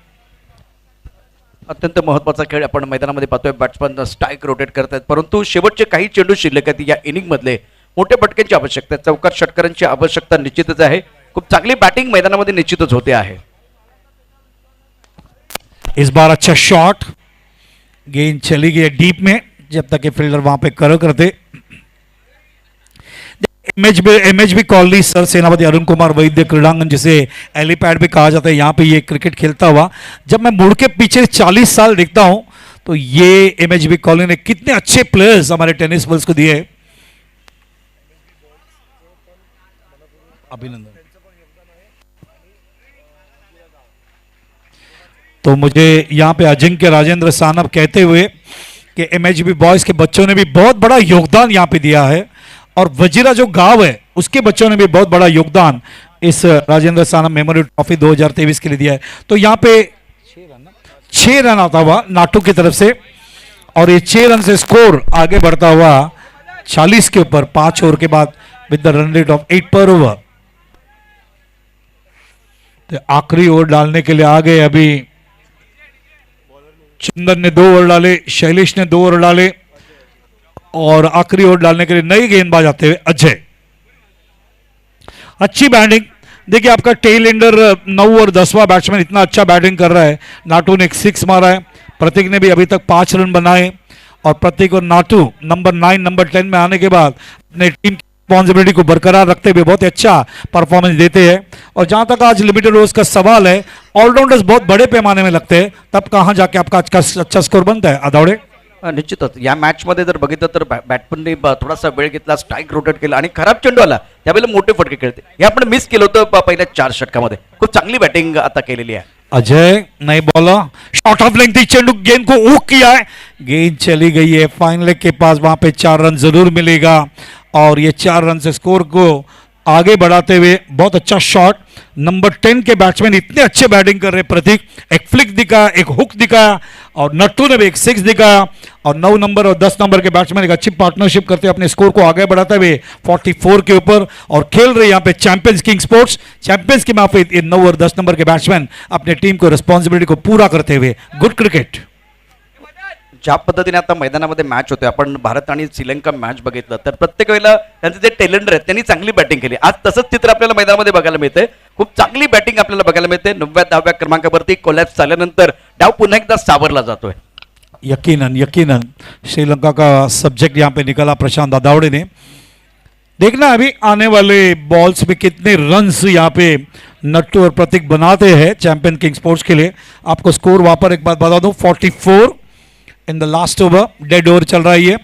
अत्यंत महत्त्वाचा खेळ आपण मैदानामध्ये पाहतोय. बॅट्समन स्ट्राईक रोटेट करतायत, परंतु शेवटचे काही चेंडू शिल्लक आहेत या इनिंग मधले. मोठ्या फटक्यांची आवश्यकता आहे, चौकार षटकारांची आवश्यकता निश्चितच आहे. खूप चांगली बॅटिंग मैदानामध्ये निश्चितच होते आहे. इस बार अच्छा शॉट, गेंद चली गई डीप में, जब तक ये फील्डर वहां पे करो करते. एमएचबी कॉलोनी सर सेनापति अरुण कुमार वैद्य क्रीड़ांगन, जिसे एलिपैड भी कहा जाता है, यहाँ पे ये क्रिकेट खेलता हुआ. जब मैं मुड़ के पीछे 40 साल देखता हूं तो ये एमएचबी कॉलोनी ने कितने अच्छे प्लेयर्स हमारे टेनिस बॉल्स को दिए. अभिनंदन. तो मुझे यहाँ पे अजिंक्य राजेंद्र सानप कहते हुए कि एमएचबी बॉयज के बच्चों ने भी बहुत बड़ा योगदान यहाँ पे दिया है, और वजीरा जो गांव है उसके बच्चों ने भी बहुत बड़ा योगदान इस राजेंद्र सानप मेमोरियल ट्रॉफी 2023 के लिए दिया है. तो यहाँ पे 6 रन आता हुआ नाटू की तरफ से, और ये 6 रन से स्कोर आगे बढ़ता हुआ 40 के ऊपर 5 ओवर के बाद with the run rate of 8 पर ओवर. तो आखिरी ओवर डालने के लिए आ गए अभी चंदन ने 2 ओवर डाले, शैलेश ने 2 ओवर डाले, और आखिरी ओवर डालने के लिए नई गेंदबाज आते हुए अजय. अच्छी बैटिंग. देखिए आपका टेल एंडर 9 और 10वां बैट्समैन इतना अच्छा बैटिंग कर रहा है. नाटू ने एक 6 मारा है, प्रतीक ने भी अभी तक 5 रन बनाए, और प्रतीक और नाटू नंबर 9 नंबर 10 में आने के बाद अपने टीम की रिस्पॉन्सिबिलिटी को बरकरार रखते हुए बहुत अच्छा परफॉर्मेंस देते हैं. और जहां तक आज लिमिटेड ओवर्स का सवाल है, ऑलराउंडर्स बहुत बड़े पैमाने में लगते हैं, तब कहां जाके आपका अच्छा स्कोर बनता है. आदावडे. निश्चितच या मॅच मध्ये जर बघितलं तर बॅट्समनने थोडासा वेळ घेतला, स्ट्राईक रोटेट केला आणि खराब चेंडू आला त्यावेळेला मोठे फटके खेळते. हे आपण मिस केलं होतं पहिल्या 4 षटकामध्ये. खूप चांगली बॅटिंग आता केलेली आहे. अजय नहीं बोला, शॉर्ट ऑफ लेंथ चेंडू, गेंद को ऊक किया है, गेंद चली गई है फाइन लेग के पास. वहां पे 4 रन जरूर मिलेगा, और ये 4 रन से स्कोर को आगे बढ़ाते हुए बहुत अच्छा शॉट. नंबर 10 के बैट्समैन इतने अच्छे बैटिंग कर रहे प्रतीक. एक फ्लिक दिखा, एक हुक दिखा, और नट्टू ने भी एक 6 दिखाया और 9 नंबर और 10 नंबर के बैट्समैन एक अच्छी पार्टनरशिप करते हुए अपने स्कोर को आगे बढ़ाते हुए 44 के ऊपर और खेल रहे यहाँ पे चैंपियंस किंग स्पोर्ट्स चैंपियंस की माफी 9 और 10 नंबर के बैट्समैन अपने टीम को रिस्पॉन्सिबिलिटी को पूरा करते हुए गुड क्रिकेट. ज्या पद्धतीने आता मैदानामध्ये मॅच होते आपण भारत आणि श्रीलंका मॅच बघितलं तर प्रत्येक वेळेला त्यांचे जे टेलेंडर आहेत त्यांनी चांगली बॅटिंग केली. आज तसंच चित्र आपल्याला मैदानामध्ये बघायला मिळते. खूप चांगली बॅटिंग आपल्याला बघायला मिळते. 9व्या क्रमांकावरती कोलॅप्स झाल्यानंतर डाव पुन्हा एकदा सावरला जातोय. यकीनन यकीनन श्रीलंका का सब्जेक्ट यहाँ पे निकला प्रशांत दादावड़े ने. देखना अभी आने वाले बॉल्स में कितने रन्स यहाँ पे नट्टू और प्रतीक बनाते हैं चैंपियन किंग स्पोर्ट्स के लिए. आपको स्कोर वहां पर एक बात बता दूं 44 in the last over. Dead over चल रहा है ये.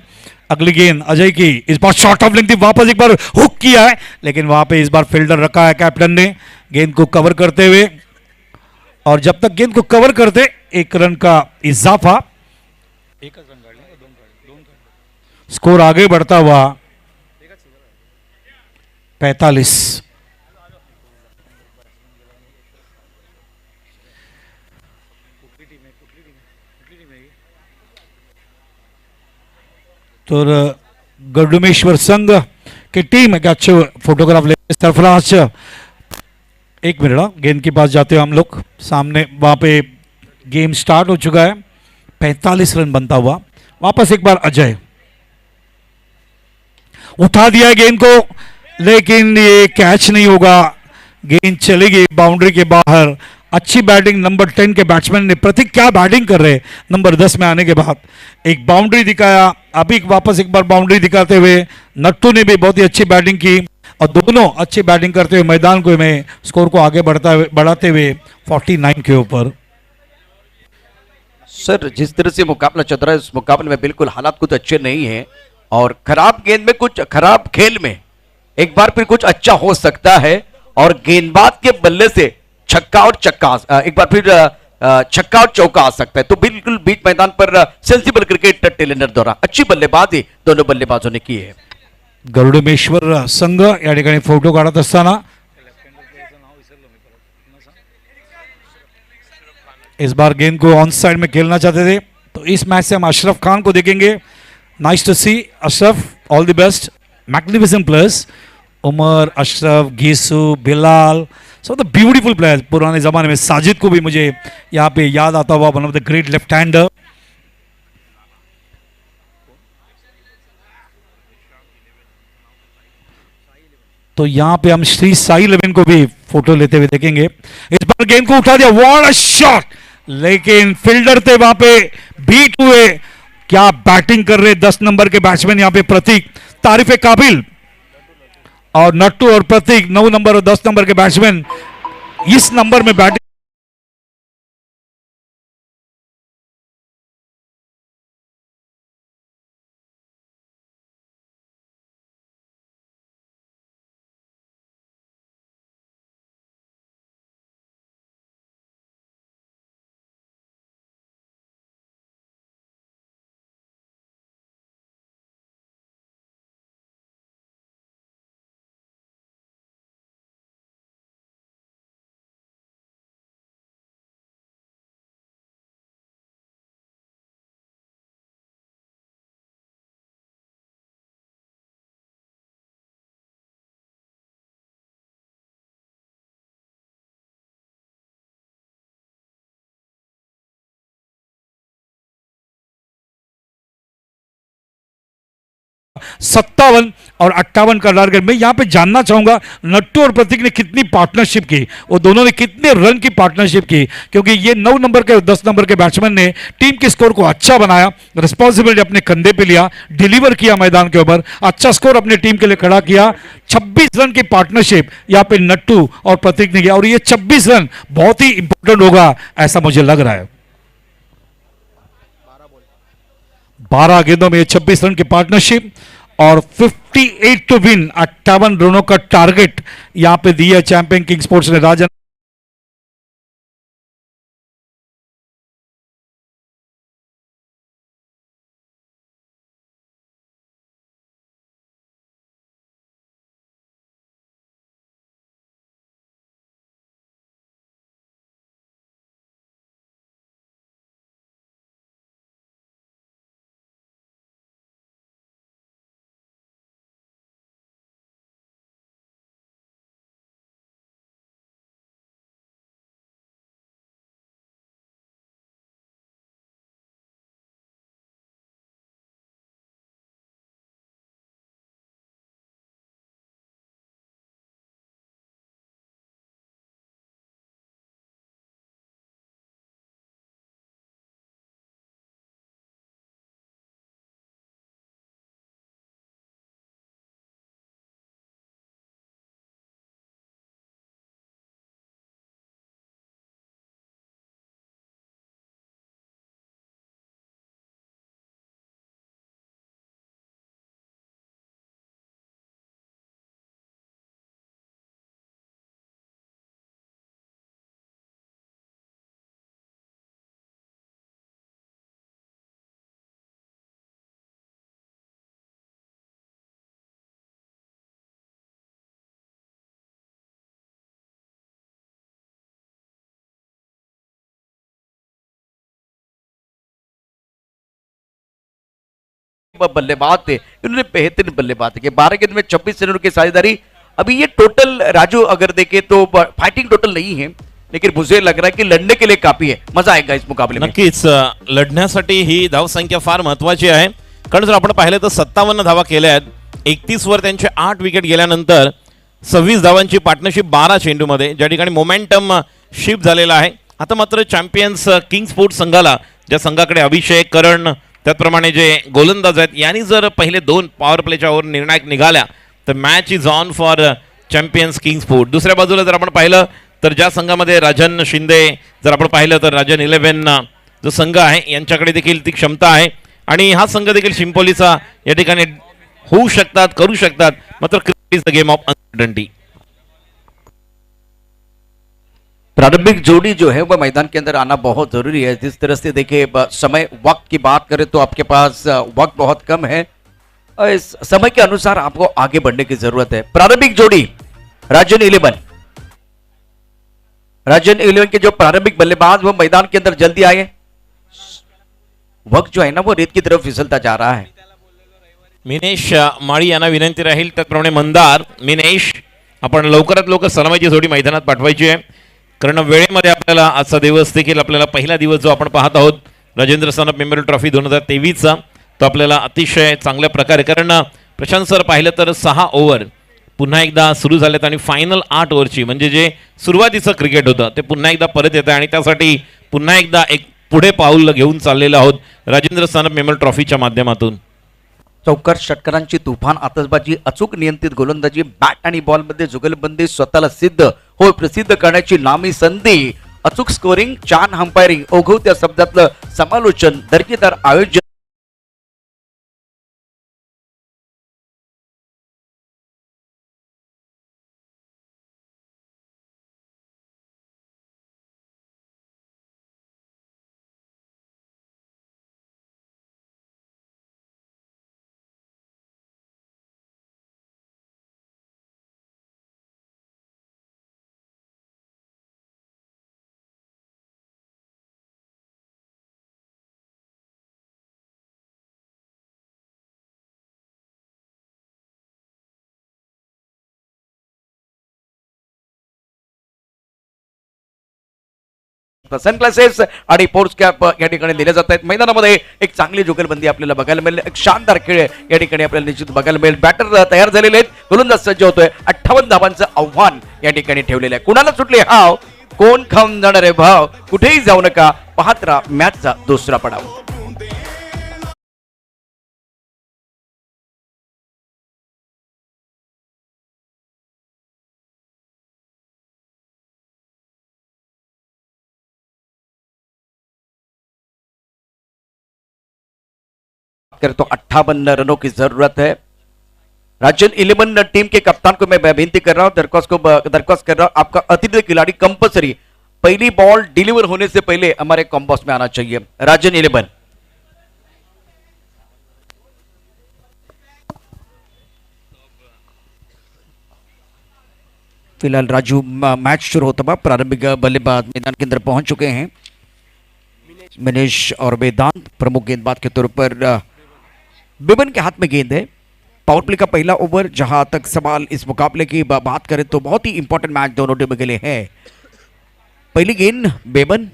अगली गेंद अजय की, इस बार शॉर्ट ऑफ लेंथ थी, वापस एक बार हुक किया है लेकिन वहां पे इस बार फील्डर रखा है कैप्टन ने गेंद को कवर करते हुए. और जब तक गेंद को कवर करते 1 रन का इजाफा, स्कोर आगे बढ़ता हुआ 45. तो गरुड़मेश्वर संघ की टीम एक अच्छे फोटोग्राफ ले. सरफराज एक मिनट, गेंद के पास जाते हैं हम लोग. सामने वहां पे गेम स्टार्ट हो चुका है. 45 रन बनता हुआ. वापस एक बार अजय उठा दिया गेंद को लेकिन ये कैच नहीं होगा. गेंद चलेगी बाउंड्री के बाहर. अच्छी बैटिंग नंबर 10 के बैट्समैन ने. प्रतीक क्या बैटिंग कर रहे नंबर 10 में आने के बाद. एक बाउंड्री दिखाया, अभी वापस एक बार बाउंड्री दिखाते हुए नट्टू ने भी बहुत ही अच्छी बैटिंग की और दोनों अच्छी बैटिंग करते हुए मैदान को में स्कोर को आगे बढ़ाते हुए 49 के ऊपर. सर जिस तरह से मुकाबला चल रहा है उस मुकाबले में बिल्कुल हालात कुछ अच्छे नहीं है और खराब गेंद में कुछ खराब खेल में एक बार फिर कुछ अच्छा हो सकता है और गेंदबाज के बल्ले से छक्का और चक्का एक बार फिर छक्का और चौका आ सकता है. तो बिल्कुल बीच मैदान पर सेंसिबल क्रिकेट टेलेंडर द्वारा अच्छी बल्लेबाजी दोनों बल्लेबाजों ने की है. गरुडमेश्वर संघ या ठिकाणी फोटो काढत असताना इस बार गेंद को ऑन साइड में खेलना चाहते थे. तो इस मैच से हम अशरफ खान को देखेंगे. Nice to see Ashraf, all the best, magnificent players. Umar, Ashraf, Gisu, Bilal, so the beautiful players. पुराने जमाने में साजिद को भी मुझे यहाँ पे याद आता हुआ, one of the great left hander. तो यहाँ पे हम श्री साई 11 को भी फोटो लेते हुए देखेंगे. इस बार गेंद को उठा दिया, व्हाट अ शॉट, लेकिन फील्डर थे वहां पे बीट हुए. क्या बैटिंग कर रहे 10 नंबर के बैट्समैन यहाँ पे प्रतीक, तारीफ काबिल. और नट्टू और प्रतीक 9 नंबर और 10 नंबर के बैट्समैन इस नंबर में बैटिंग सत्तावन और 58 का टारगेट. मैं यहां पे जानना चाहूंगा नट्टू और प्रतीक ने कितनी पार्टनरशिप की, वो दोनों ने कितने रन की पार्टनरशिप की, क्योंकि ये 9 नंबर के 10 नंबर के बैट्समैन ने टीम के स्कोर को अच्छा बनाया, रिस्पॉन्सिबिलिटी अपने कंधे पे लिया, डिलीवर किया मैदान के ऊपर, अच्छा स्कोर अपने टीम के लिए खड़ा किया. 26 रन की पार्टनरशिप यहाँ पे नट्टू और प्रतीक ने किया और ये 26 रन बहुत ही इंपॉर्टेंट होगा ऐसा मुझे लग रहा है. 12 गेंदों में 26 रन की पार्टनरशिप और 58 टू विन. 58 रनों का टारगेट यहां पे दिया चैंपियन किंग स्पोर्ट्स ने. राजन बल्लेबाज थे, इन्होंने बेहतरीन बल्लेबाज की 12 गेंद में 26 रनों की साझेदारी। अभी ये टोटल राजू अगर देखे तो फाइटिंग टोटल नहीं है, लेकिन मुझे लग रहा है कि लढणे के लिए काफी है, मजा आएगा इस मुकाबले में। नक्कीच लढण्यासाठी ही धावसंख्या फार महत्वाची आहे, कारण जर आपण पाहिलं तर 57 धावा केल्या आहेत, 31 वर त्यांचे 8 विकेट गेल्यानंतर 26 धावांची पार्टनरशिप 12 चेंडूमध्ये, ज्या ठिकाणी मोमेंटम शिफ्ट झालेला आहे। आता मात्र चॅम्पियन्स किंग स्पोर्ट्स संघाला, ज्या संघाकडे अभिषेक करण त्याचप्रमाणे जे गोलंदाज आहेत, यांनी जर पहिले 2 पॉवर प्लेच्या ओव्हर निर्णायक निघाल्या तर match is on for champions king sport. दुसऱ्या बाजूला जर आपण पाहिलं तर ज्या संघामध्ये राजन शिंदे, जर आपण पाहिलं तर राजन 11 जो संघ आहे यांच्याकडे देखील ती क्षमता आहे आणि हा संघ देखील शिंपोलीचा या ठिकाणी होऊ शकतात, करू शकतात, मात्र cricket is the game of uncertainty. प्रारंभिक जोड़ी जो है वह मैदान के अंदर आना बहुत जरूरी है। जिस तरह से देखिए समय वक्त की बात करें तो आपके पास वक्त बहुत कम है, इस समय के अनुसार आपको आगे बढ़ने की जरूरत है। प्रारंभिक जोड़ी राजन 11 के जो प्रारंभिक बल्लेबाज वो मैदान के अंदर जल्दी आए। वक्त जो है ना वो रेत की तरफ फिसलता जा रहा है। मिनेश माळी यांना विनंती राहील, त्याचप्रमाणे मंदार मिनेश आपण लवकरात लवकर सलामीची जोडी मैदानात पाठवायची आहे, कारण वेळेमध्ये आपल्याला आजचा दिवस देखील आपल्याला पहिला दिवस जो आपण पाहत आहोत राजेंद्र सानप मेमोरियल ट्रॉफी 2023चा, तो आपल्याला अतिशय चांगल्या प्रकारे, कारण प्रशांत सर पाहिलं तर 6 ओव्हर पुन्हा एकदा सुरू झालेत आणि फायनल 8 ओव्हरची म्हणजे जे सुरुवातीचं क्रिकेट होतं ते पुन्हा एकदा परत येतं आणि त्यासाठी पुन्हा एकदा एक पुढे पाऊल घेऊन चाललेलो आहोत राजेंद्र सानप मेमोरियल ट्रॉफीच्या माध्यमातून। चौकार षटकारांची तुफान आतषबाजी, अचूक नियंत्रित गोलंदाजी, बॅट आणि बॉल मध्ये जुगलबंदी, स्वतःला प्रसिद्ध करण्याची नामी संधी, अचूक स्कोरिंग, छान अंपायरिंग, ओघवत्या शब्दातलं समालोचन, दर्जेदार आयोजन। सनग्लासेस आणि पोर्ट्स कॅप या ठिकाणी दिले जात आहेत। मैदानामध्ये एक चांगली जुगलबंदी आपल्याला बघायला मिळेल, एक शानदार खेळ या ठिकाणी आपल्याला निश्चित बघायला मिळेल। बॅटर तयार झालेले आहेत, गोलंदाज सज्ज होतोय, 58 धावांचं आव्हान या ठिकाणी ठेवलेलं आहे। कुणाला सुटले हाव, कोण खाऊन जाणार आहे भाव, कुठेही जाऊ नका, पाहत राहा मॅचचा दुसरा पडाव। तो 58 रनों की जरूरत है। राजन 11 टीम के कप्तान को मैं विनती कर रहा हूं, दरख्वास्त कर रहा हूं, आपका अतिरिक्त खिलाड़ी कंपल्सरी पहली बॉल डिलीवर होने से पहले हमारे कॉम्बॉक्स में आना चाहिए। राजन 11 फिलहाल राजू मैच शुरू होता हुआ प्रारंभिक बल्लेबाज मैदान के अंदर पहुंच चुके हैं। मिनेश और वेदांत प्रमुख गेंदबाज के तौर पर बेबन के हाथ में गेंद है। पावर प्ले का पहला ओवर, जहां तक सवाल इस मुकाबले की बात करें तो बहुत ही इंपॉर्टेंट मैच दोनों टीमों के लिए है। पहली गेंद बेबन,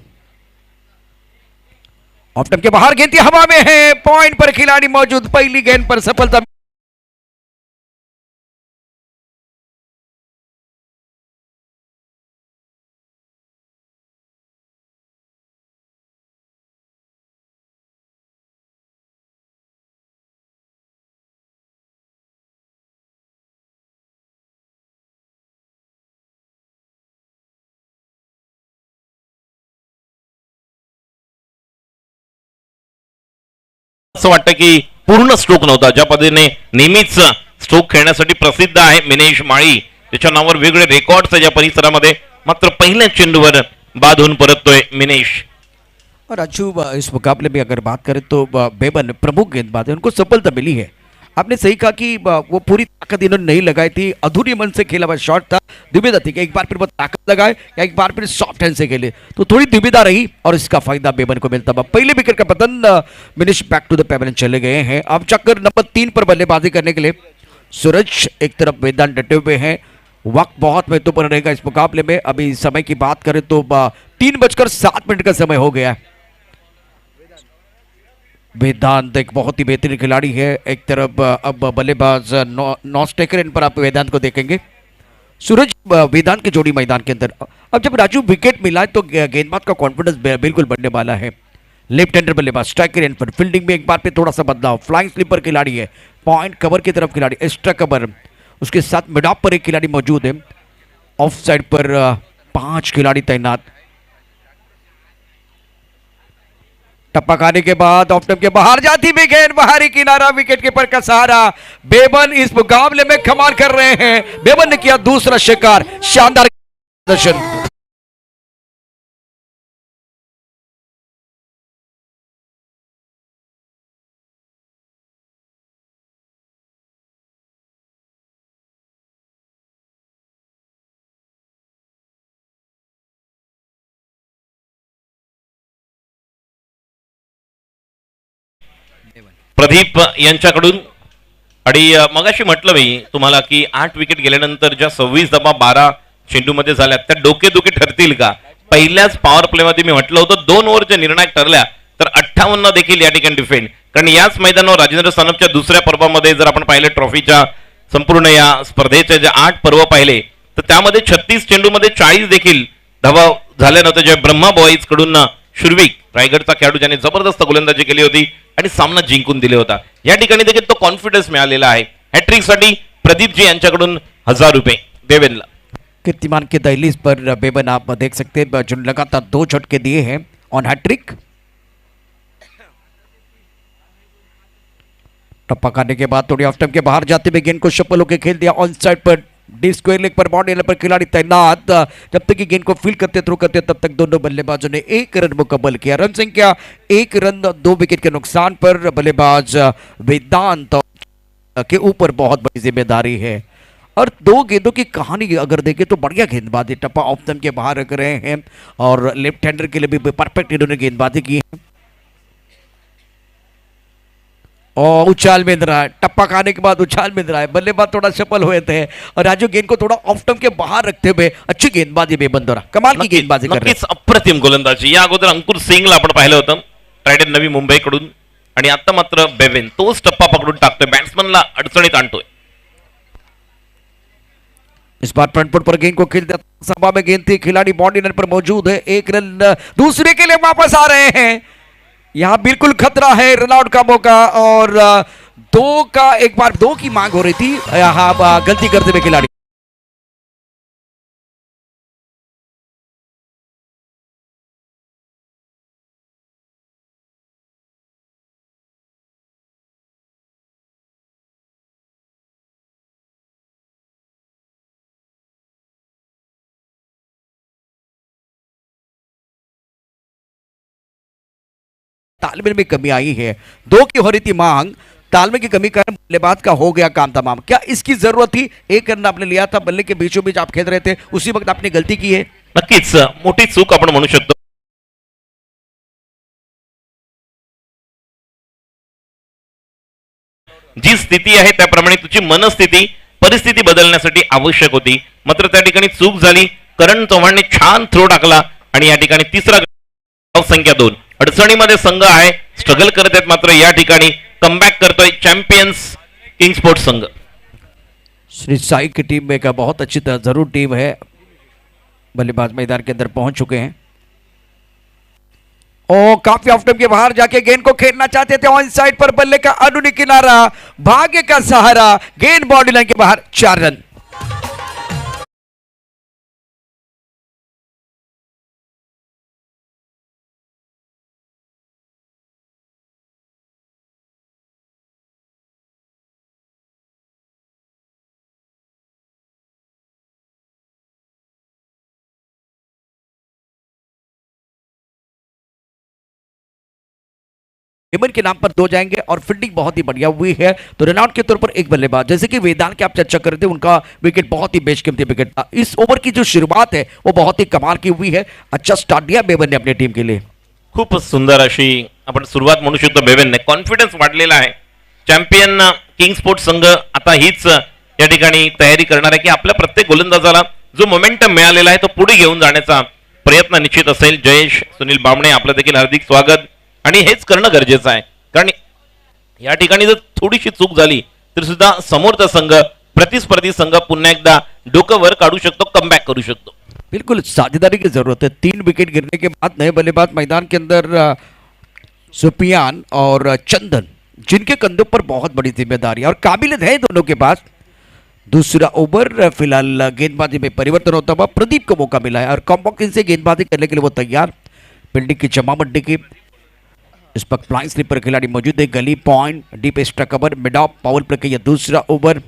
ऑफ स्टंप के बाहर, गेंद हवा में है, पॉइंट पर खिलाड़ी मौजूद, पहली गेंद पर सफलता। असं वाटतं की पूर्ण स्ट्रोक नव्हता, ज्या पद्धतीने नेहमीच स्ट्रोक खेळण्यासाठी प्रसिद्ध आहे मिनेश माळी, त्याच्या नावावर वेगळे रेकॉर्ड्स आहे या परिसरामध्ये, मात्र पहिल्या चेंडूवर बाद होऊन परततोय मिनेश। और राजू इस मुकाबले में अगर बात करें तो बेबन प्रमुख गेंदबाज है, उनको सफलता मिली है। आपने सही कहा कि वो पूरी ताकत इन्होंने नहीं लगाई थी, अधूरी मन से खेला हुआ शॉट था, दुविधा थी कि एक बार फिर वो ताकत लगाए या एक बार फिर सॉफ्ट हैंड से खेले, तो थोड़ी दुविधा रही और इसका फायदा बेबन को मिलता। पहले विकेट का पतन, मिनिश बैक टू द पेवेलियन चले गए हैं। अब चक्कर नंबर 3 पर बल्लेबाजी करने के लिए सूरज, एक तरफ वेदांत डटे हुए हैं। वक्त बहुत महत्वपूर्ण रहेगा इस मुकाबले में। अभी समय की बात करें तो 3:07 का समय हो गया है। वेदांत एक बहुत ही बेहतरीन खिलाड़ी है। एक तरफ अब बल्लेबाज नॉस्टेकर, इन पर आप वेदांत को देखेंगे। सूरज वेदांत की जोड़ी मैदान के अंदर। अब जब राजू विकेट मिला है तो गेंदबाज का कॉन्फिडेंस बिल्कुल बढ़ने वाला है। लेफ्ट हैंडर बल्लेबाज, स्ट्राइकर एंड पर, फील्डिंग में एक बार पे थोड़ा सा बदलाव। फ्लाइंग स्लीपर खिलाड़ी है, पॉइंट कवर की तरफ खिलाड़ी, एक्स्ट्रा कवर, उसके साथ मिड ऑफ पर एक खिलाड़ी मौजूद है। ऑफ साइड पर 5 खिलाड़ी तैनात। टप्पा खाने के बाद ऑफ स्टंप के बाहर जाती भी गेंद, बाहरी किनारा, विकेट कीपर का सहारा। बेबन इस मुकाबले में कमाल कर रहे हैं। बेबन ने किया दूसरा शिकार, शानदार प्रदर्शन। प्रदीप यांच्याकडून आणि मगाशी म्हटलं मी तुम्हाला की 8 विकेट गेल्यानंतर ज्या 26/12 चेंडूमध्ये झाल्या त्या डोकेदुखी ठरतील का? पहिल्याच पॉवर प्ले मध्ये मी म्हटलं होतं 2 ओव्हरच्या निर्णायक ठरल्या तर 58 देखील या ठिकाणी डिफेंड, कारण याच मैदानावर राजेंद्र सानपच्या दुसऱ्या पर्वामध्ये जर आपण पाहिलं ट्रॉफीच्या संपूर्ण या स्पर्धेचे जे 8 पर्व पाहिले तर त्यामध्ये 36 चेंडूमध्ये 40 देखील धावा झाल्या नव्हत्या, जे ब्रह्मा बॉईज कडून शुर्विक रायगडचा खेळाडू ज्याने जबरदस्त गोलंदाजी केली होती आणि सामना जिंकून दिले होता। या ठिकाणी देखील तो कॉन्फिडन्स मिळालेला आहे। हॅट्रिक साठी प्रदीपजी यांच्याकडून 1000 रुपये देवेंद्रला। कीर्तिमान के दहलीज पर बेबन आप देख सकते हैं जो लगातार 2 झटके दिए हैं ऑन हैट्रिक। टप्पा खाने के बाद थोड़ी ऑफ स्टंप के बाहर जाते हुए गेंद को शफल होकर खेल दिया ऑन साइड पर। डी स्क्वायर लेग पर बॉडी पर खिलाड़ी तैनात। जब तक कि गेंद को फील्ड करते थ्रो करते तब तक दोनों बल्लेबाजों ने 1 रन मुकम्मल किया। रन संख्या 1 रन 2 विकेट के नुकसान पर बल्लेबाज वेदांत के ऊपर बहुत बड़ी जिम्मेदारी है। और 2 गेंदों की कहानी अगर देखें तो बढ़िया गेंदबाजी, टप्पा ऑफ स्टंप के बाहर रख रहे हैं और लेफ्ट हैंडर के लिए भी परफेक्ट इन्होंने गेंदबाजी की है। और उछाल में रहा है, टप्पा खाने के बाद उछाल में रहा है, बल्लेबाज थोड़ा सफल हुए थे और राजू गेंद को थोड़ा ऑफ स्टंप के बाहर रखते हुए अच्छी गेंदबाजी बेबन द्वारा, कमाल की गेंदबाजी कर रहे नक्कीच अप्रतिम गोलंदाजी। या अगोदर अंकुर सिंगला आपण पाहिलं होतं ट्रायडन नवी मुंबईकडून, आणि आता मात्र बेवेन तोच टप्पा पकडून टाकतोय, बॅट्समनला अडचणीत आणतोय। इस बार फ्रंट फुट पर गेंद को खेल दिया, सभा में गेंद थी, खिलाड़ी बाउंड्री लाइन पर मौजूद है। 1 रन दूसरे के लिए वापस आ रहे हैं। यहां बिल्कुल खतरा है, रनआउट का मौका और 2 का एक बार 2 की मांग हो रही थी। यहां गलती करते हुए खिलाड़ी तालमेल में कमी आई है। 2 की हो रही थी मांग, तालमेल की कमी कारण बल्लेबाज का हो गया काम तमाम। क्या इसकी जरूरत थी? 1 रन आपने लिया था, बल्ले के बीचों बीच आप खेल रहे थे, उसी वक्त आपने गलती की है। नक्कीच मोठी चूक आपण म्हणू शकतो। जी स्थिती आहे त्याप्रमाणे तुझी मनस्थिती परिस्थिती बदलण्यासाठी आवश्यक होती, मात्र त्या ठिकाणी चूक झाली। करण चव्हाणने छान थ्रो टाकला आणि या ठिकाणी तिसरा धाव संख्या 2। अडचणीमध्ये संघ आहे, स्ट्रगल करत आहेत, मात्र या ठिकाणी कमबॅक करतोय चॅम्पियन्स किंग स्पोर्ट्स संघ। श्री साई की टीम में एक बहुत अच्छी तरह जरूर टीम है, बल्लेबाज मैदान के अंदर पहुंच चुके हैं और काफी ऑफ स्टंप के बाहर जाके गेंद को खेलना चाहते थे। ऑन साइड पर बल्ले का अनुनी किनारा, भाग्य का सहारा, गेंद बॉडी लाइन के बाहर, 4 रन। हेमन के नाम पर 2 जाएंगे और फील्डिंग बहुत ही बढ़िया हुई है। तो रनआउट के तौर पर एक बल्लेबाज, जैसे कि वेदांत की आप चर्चा कर रहे थे, उनका विकेट बहुत ही बेशकीमती विकेट था। इस ओवर की जो शुरुआत है वो बहुत ही कमाल की हुई है। अच्छा स्टार्ट दिया बेवन ने अपनी टीम के लिए। खूप सुंदर अशी आपण सुरुवात म्हणू शकतो बेवेनने. कॉन्फिडन्स वाढलेला आहे. चॅम्पियन किंग स्पोर्ट्स संघ आता हीच या ठिकाणी तयारी करणार आहे की आपल्या प्रत्येक गोलंदाजाला जो मोमेंटम मिळालेला आहे तो पुढे घेऊन जाण्याचा प्रयत्न निश्चित असेल. जयेश सुनील बामणे आपलं देखील हार्दिक स्वागत. आणि हेच करणं गरजेचं आहे, कारण या ठिकाणी जर थोडीशी चूक झाली तर सुद्धा समोरचा संघ, प्रतिस्पर्धी संघ पुन्हा एकदा डोकं वर काढू शकतो, कमबॅक करू शकतो. बिल्कुल साझेदारी की जरूरत है। 3 विकेट गिरने के बाद नए बल्लेबाज मैदान के अंदर सुफियान और चंदन, जिनके कंधों पर बहुत बड़ी जिम्मेदारी और काबिलियत है दोनों के पास। दूसरा ओवर फिलहाल गेंदबाजी में परिवर्तन होता हुआ प्रदीप को मौका मिला है और कॉम्बॉक्सिंग से गेंदबाजी करने के लिए वो तैयार। फील्डिंग की जमाबंदी की इस वक्त फ्लाइंग स्लीपर खिलाड़ी मौजूद है। गली point, deep extra cover, mid of, power play का यह दूसरा ओवर।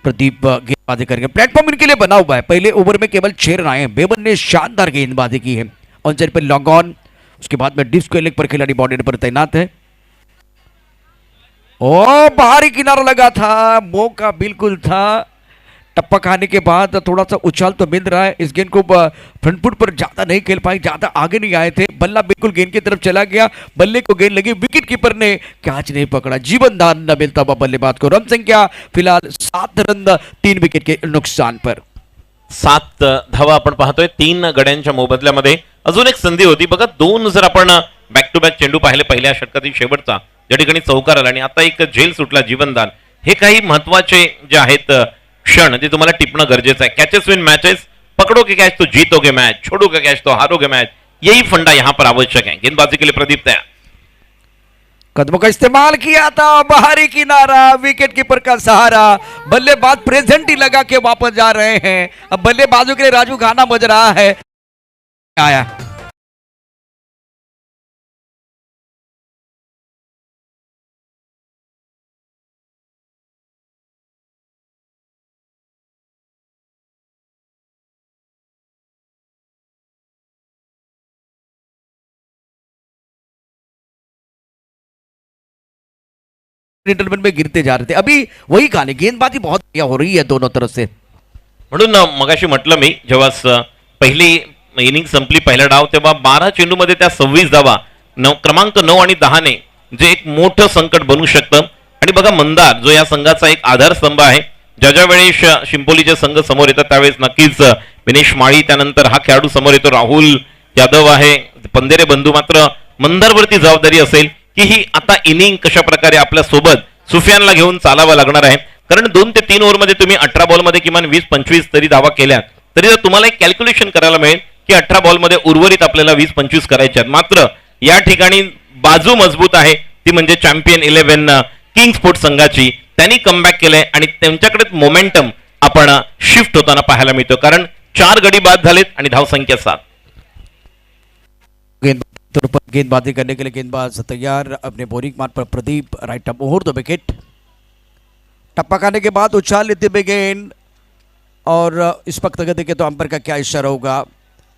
प्रदीप गेंदबाजी करेंगे। प्लेटफॉर्म इनके लिए बना हुआ है। पहले ओवर में केवल 6 रन आए हैं। बेवन ने शानदार गेंदबाजी की है। ऑन साइड पर लॉन्ग ऑन, उसके बाद में डिस्क लेग पर खिलाड़ी बॉडी पर तैनात है। ओ बाहरी किनारा लगा था, मौका बिल्कुल था। टप्पा खाने के बाद थोड़ा सा उछाल तो मिल रहा है। इस गेंद को फ्रंट फुट पर ज्यादा नहीं खेल पाए, ज्यादा आगे नहीं आए थे। बल्ला बिल्कुल गेंद की तरफ चला गया, बल्ले को गेंद लगी, विकेट कीपर ने कैच नहीं पकड़ा। जीवन दान न मिलता हुआ बल्लेबाज को। रन संख्या फिलहाल 7 रन 3 विकेट के नुकसान पर। 7 धावा आपण पाहतोय 3 गड्यांच्या मोबदल्यामध्ये. अजून एक संधी होती बघा. 2 जर आपण बॅक टू बॅक चेंडू पाहिले पहिल्या षटकातील शेवटचा, ज्या ठिकाणी चौकार आला आणि आता एक झेल सुटला जीवनदान. हे काही महत्वाचे जे आहेत क्षण ते तुम्हाला टिपणं गरजेचं आहे. कैचेस विन मैचेस, पकड़ोगे कैच तो जीतोगे मैच, छोड़ोगे कैच तो हारोगे मैच. यही फंडा यहां पर आवश्यक है. गेंदबाजी के लिए प्रदीप तैयार. कदमों का इस्तेमाल किया था, बाहरी किनारा, विकेट कीपर का सहारा। बल्लेबाज प्रेजेंट ही लगा के वापस जा रहे हैं। अब बल्लेबाजों के लिए राजू गाना बज रहा है। आया रिटर्न में गिरते जा रहे थे। अभी वही कहानी, गेंदबाजी बहुत बढ़िया हो रही है दोनों तरफ से। म्हणून मगाशी म्हटलं मी, जेव्हा पहिली इनिंग संपली पहिला डाव, तेव्हा 12 चेंडूमध्ये त्या 26 धावा क्रमांक 9 आणि 10 ने जे एक मोठं संकट बनू शकतं. आणि बघा मंदार जो या संघाचा एक आधारस्तंभ आहे, ज्या वेळेस शिंपोलीचे संघ समोर येतात त्यावेळेस नक्कीच विनेश माळी, त्यानंतर हा खेळाडू समोर येतो राहुल यादव आहे, पंधेरे बंधू. मात्र मंदारवरती जबाबदारी असेल की ही आता इनिंग कशा प्रकारे आपल्या सोबत सुफियानला घेऊन चालावं लागणार आहे. कारण 2 ते 3 ओव्हरमध्ये तुम्ही 18 बॉलमध्ये किमान 20-25 तरी धावा केल्या तरी तुम्हाला एक कॅल्क्युलेशन करायला मिळेल की 18 बॉलमध्ये उर्वरित आपल्याला 20-25 करायचे आहेत. मात्र या ठिकाणी बाजू मजबूत आहे, ती म्हणजे चॅम्पियन 11 किंग स्पोर्ट्स संघाची. त्यांनी कमबॅक केलंय आणि त्यांच्याकडे मोमेंटम आपण शिफ्ट होताना पाहायला मिळतो, कारण 4 गडी बाद झालेत आणि धावसंख्या 7. गेंदबाजी करने के लिए गेंदबाज तैयार। अपने बोरिंग मार्ग पर Pradeep, right up over the wicket. टप्पा खाने के बाद उछाल लेते हुए गेंद, और इस वक्त अगर देखें तो अंपायर का क्या इशारा होगा।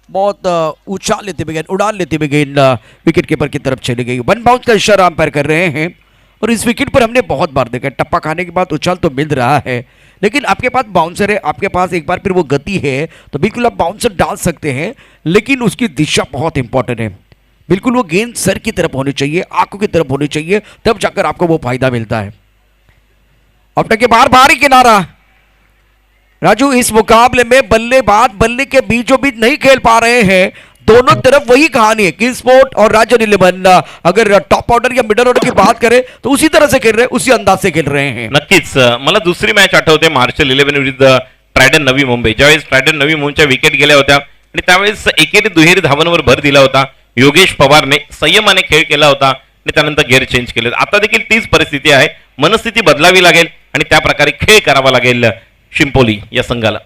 बहुत उछाल लेते हुए गेंद, उड़ान लेते हुए गेंद विकेट कीपर की तरफ चली गई। 1 बाउंस का इशारा अंपायर कर रहे हैं। और इस विकेट पर हमने बहुत बार देखा, टप्पा खाने के बाद उछाल तो मिल रहा है, लेकिन आपके पास बाउंसर है, आपके पास एक बार फिर वो गति है, तो बिल्कुल आप बाउंसर डाल सकते हैं, लेकिन उसकी दिशा बहुत इंपॉर्टेंट है। बिल्कुल वो गेंद सर की तरफ होनी चाहिए, आंखों की तरफ होनी चाहिए, तब जाकर आपको वो फायदा मिलता है। अपने के बाहर बाहरी किनारा। राजू, इस मुकाबले में बल्लेबाज बल्ले के बीचों बीच नहीं खेल पा रहे हैं। दोनों तरफ वही कहानी है, किंग स्पोर्ट और राजन 11 अगर टॉप ऑर्डर या मिडल ऑर्डर की बात करें तो उसी तरह से खेल रहे हैं, उसी अंदाज से खेल रहे हैं। नक्कीच मला दुसरी मॅच आठवते, मार्शल 11 विरुद्ध ट्रायडन नवी मुंबई. ज्यावेळेस ट्रायडन नवी मुंबईच्या विकेट गेल्या होत्या आणि त्यावेळेस एकेरी दुहेरी धावांवर भर दिला होता. योगेश पवारने संयमाने खेळ केला होता आणि त्यानंतर गेअर चेंज केले. आता देखील तीच परिस्थिती आहे, मनस्थिती बदलावी लागेल आणि त्या प्रकारे खेळ करावा लागेल शिंपोली या संघाला.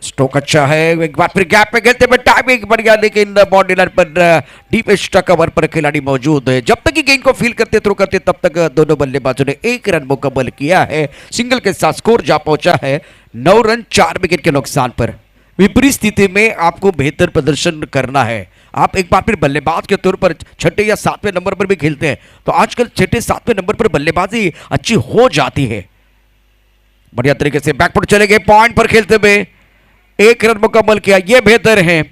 स्ट्रोक अच्छा है, एक बार फिर गैप पे खेलते हुए टाइमिंग बढ़ गया, लेकिन बॉडी लाइन पर डीप एक्स्ट्रा कवर पर खिलाड़ी मौजूद है। जब तक कि गेंद को फील करते थ्रो करते तब तक दोनों बल्लेबाजों ने 1 रन मुकम्मल किया है। सिंगल के साथ स्कोर जा पहुंचा है 9 रन 4 विकेट के नुकसान पर। विपरीत स्थिति में आपको बेहतर प्रदर्शन करना है, आप एक बार फिर बल्लेबाज के तौर पर छठे या सातवें नंबर पर भी खेलते हैं, तो आजकल छठे सातवें नंबर पर बल्लेबाजी अच्छी हो जाती है। बढ़िया तरीके से बैकफुट चले गए, पॉइंट पर खेलते हुए 1 रन मुकम्मल किया, यह बेहतर है।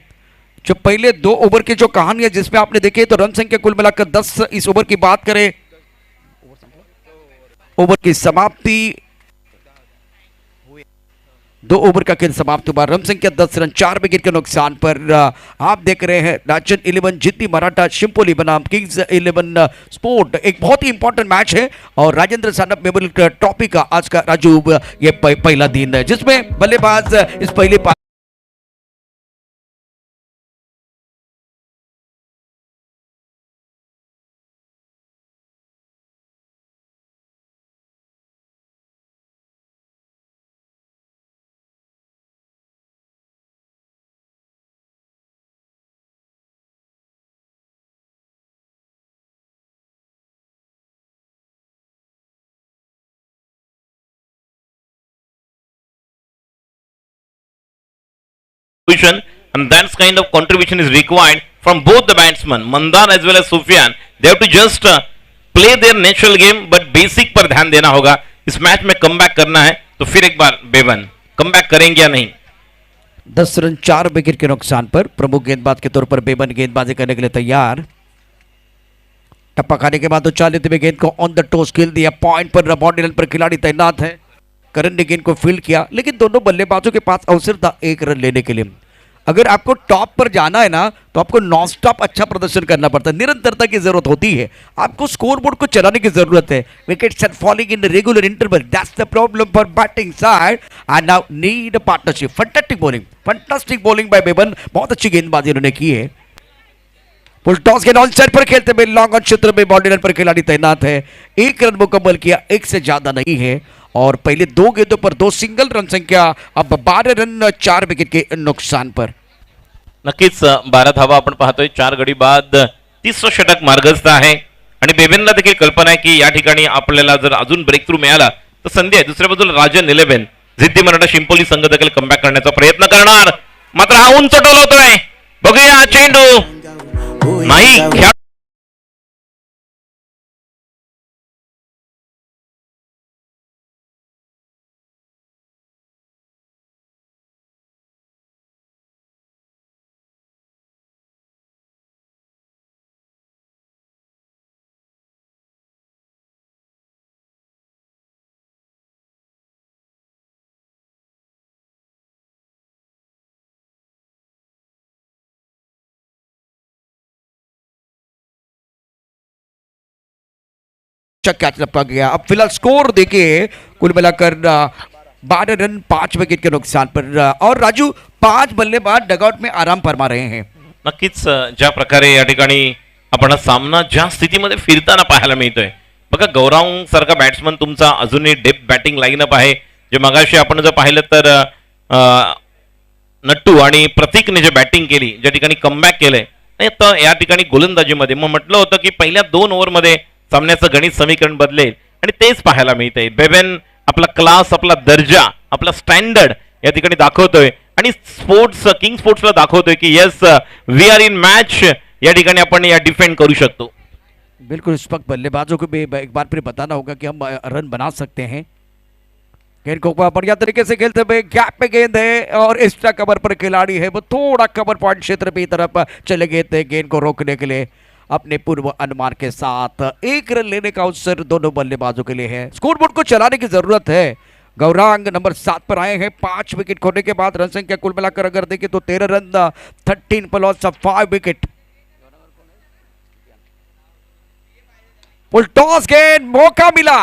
जो पहले 2 ओवर की जो कहानी है जिसमें आपने देखे तो रन संख्या कुल मिलाकर 10, इस ओवर की बात करें, ओवर की समाप्ति 2 ओवर का खेल समाप्त हुआ, रन संख्या 10 रन 4 विकेट के नुकसान पर। आप देख रहे हैं राजन 11 जीती मराठा शिंपोली बनाम किंग्स 11 स्पोर्ट। एक बहुत ही इंपॉर्टेंट मैच है और राजेंद्र सानप मेमोरियल ट्रॉफी का आज का राजू ये पहला दिन है जिसमें बल्लेबाज इस पहले contribution, and that kind of contribution is required from both the batsmen, Mandar as well as Sufyan. They have to just play their natural game, but basic पर ध्यान देना होगा. इस मैच में कमबैक करना है, तो फिर एक बार बेवन कमबैक करेंगे या नहीं. 10 रन 4 विकेट के नुकसान पर प्रमुख गेंदबाज के तौर पर बेबन गेंदबाजी करने के लिए तैयार। टप्पा खाने के बाद उछाल लेते हुए गेंद को ऑन द टोस खेल दिया, पॉइंट पर बाउंड्री लाइन पर खिलाड़ी तैनात है। करण ने गेंद को फील्ड किया, लेकिन दोनों बल्लेबाजों के पास अवसर था 1 रन लेने के लिए। अगर आपको टॉप पर जाना है ना, तो आपको नॉन स्टॉप अच्छा प्रदर्शन करना पड़ता है, निरंतरता की जरूरत होती है, आपको स्कोरबोर्ड को चलाने की जरूरत है। Wickets are falling in regular interval, that's the problem for batting side and now need a partnership. Fantastic bowling by बेबन, बहुत अच्छी गेंदबाजी उन्होंने की है। फुल टॉस के ऑन साइड पर खेलते हुए लॉन्ग ऑन क्षेत्र में बाउंड्री लाइन पर खिलाड़ी तैनात है। 1 रन मुकम्मल किया, 1 से ज्यादा नहीं है और पहले 2 गेंदों पर 2 सिंगल, रन संख्या अब 12 रन 4 विकेट के नुकसान पर। नक्कीच 12 धावा आपण पाहतोय, 4 गडी बाद 30 षटक मार्गस्थ आहे आणि बेबेनला देखील कल्पना आहे की या ठिकाणी आपल्याला जर अजून ब्रेक थ्रू मिळाला तर संधी आहे. दुसऱ्या बाजूला राजन 11 जिद्दी मराठा शिंपोली संघ देखील कमबॅक करण्याचा प्रयत्न करणार, मात्र हा उंच टोलवतोय. बघूया चेंडू नाही खेळ कैच लपका गया। अब फिलहाल स्कोर देखिए, कुल मिलाकर 12 रन 5 विकेट के नुकसान पर और राजू 5 बल्लेबाज डगआउट में आराम फरमा रहे हैं। नक्कीच ज्या प्रकारे या ठिकाणी आपण सामना ज्या स्थितीमध्ये फिरताना पाहायला मिळतोय, बघा गौरांग सारखा बॅट्समन तुमचा अजूनही डेप्थ बॅटिंग लाईनअप आहे. जे मगाशी आपण जर पाहिलं तर नट्टू आणि प्रतीकने जे बॅटिंग केली, ज्या ठिकाणी कमबॅक केलंय, तर या ठिकाणी गोलंदाजीमध्ये मग म्हटलं होतं की पहिल्या 2 ओव्हरमध्ये सामन्याचं गणित समीकरण बदलेल आणि तेच पाहायला मिळतंय. बेबेन आपला क्लास, आपला दर्जा, आपला स्टँडर्ड या ठिकाणी दाखवतोय आणि किंग स्पोर्ट्सला दाखवतोय की yes we are in match, या ठिकाणी आपण या डिफेंड करू शकतो. बिल्कुल इस वक्त बल्लेबाजों को भी एक बार फिर बताना होगा कि हम रन बना सकते हैं। गेंद को बढ़िया तरीके से खेलते हुए गैप पे गेंद है और एक्स्ट्रा कवर पर खिलाड़ी है, वो थोड़ा कवर पॉइंट क्षेत्र की तरफ चले गए थे गेंद को रोकने के लिए। अपने पूर्व अनुमान के साथ 1 रन लेने का अवसर दोनों बल्लेबाजों के लिए है। स्कोरबोर्ड को चलाने की जरूरत है। गौरांग नंबर 7 पर आए हैं 5 विकेट खोने के बाद। रन संख्या कुल मिलाकर अगर देखें तो 13 रन 13 पर loss of 5 wicket. Full toss गेंद, मौका मिला,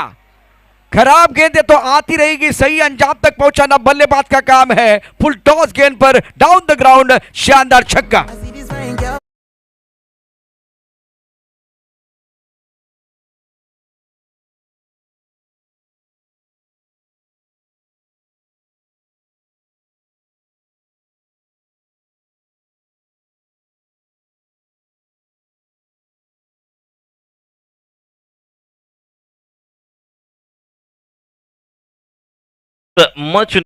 खराब गेंद है तो आती रहेगी, सही अंजाम तक पहुंचाना बल्लेबाज का काम है। फुल टॉस गेंद पर डाउन द ग्राउंड शानदार छक्का। much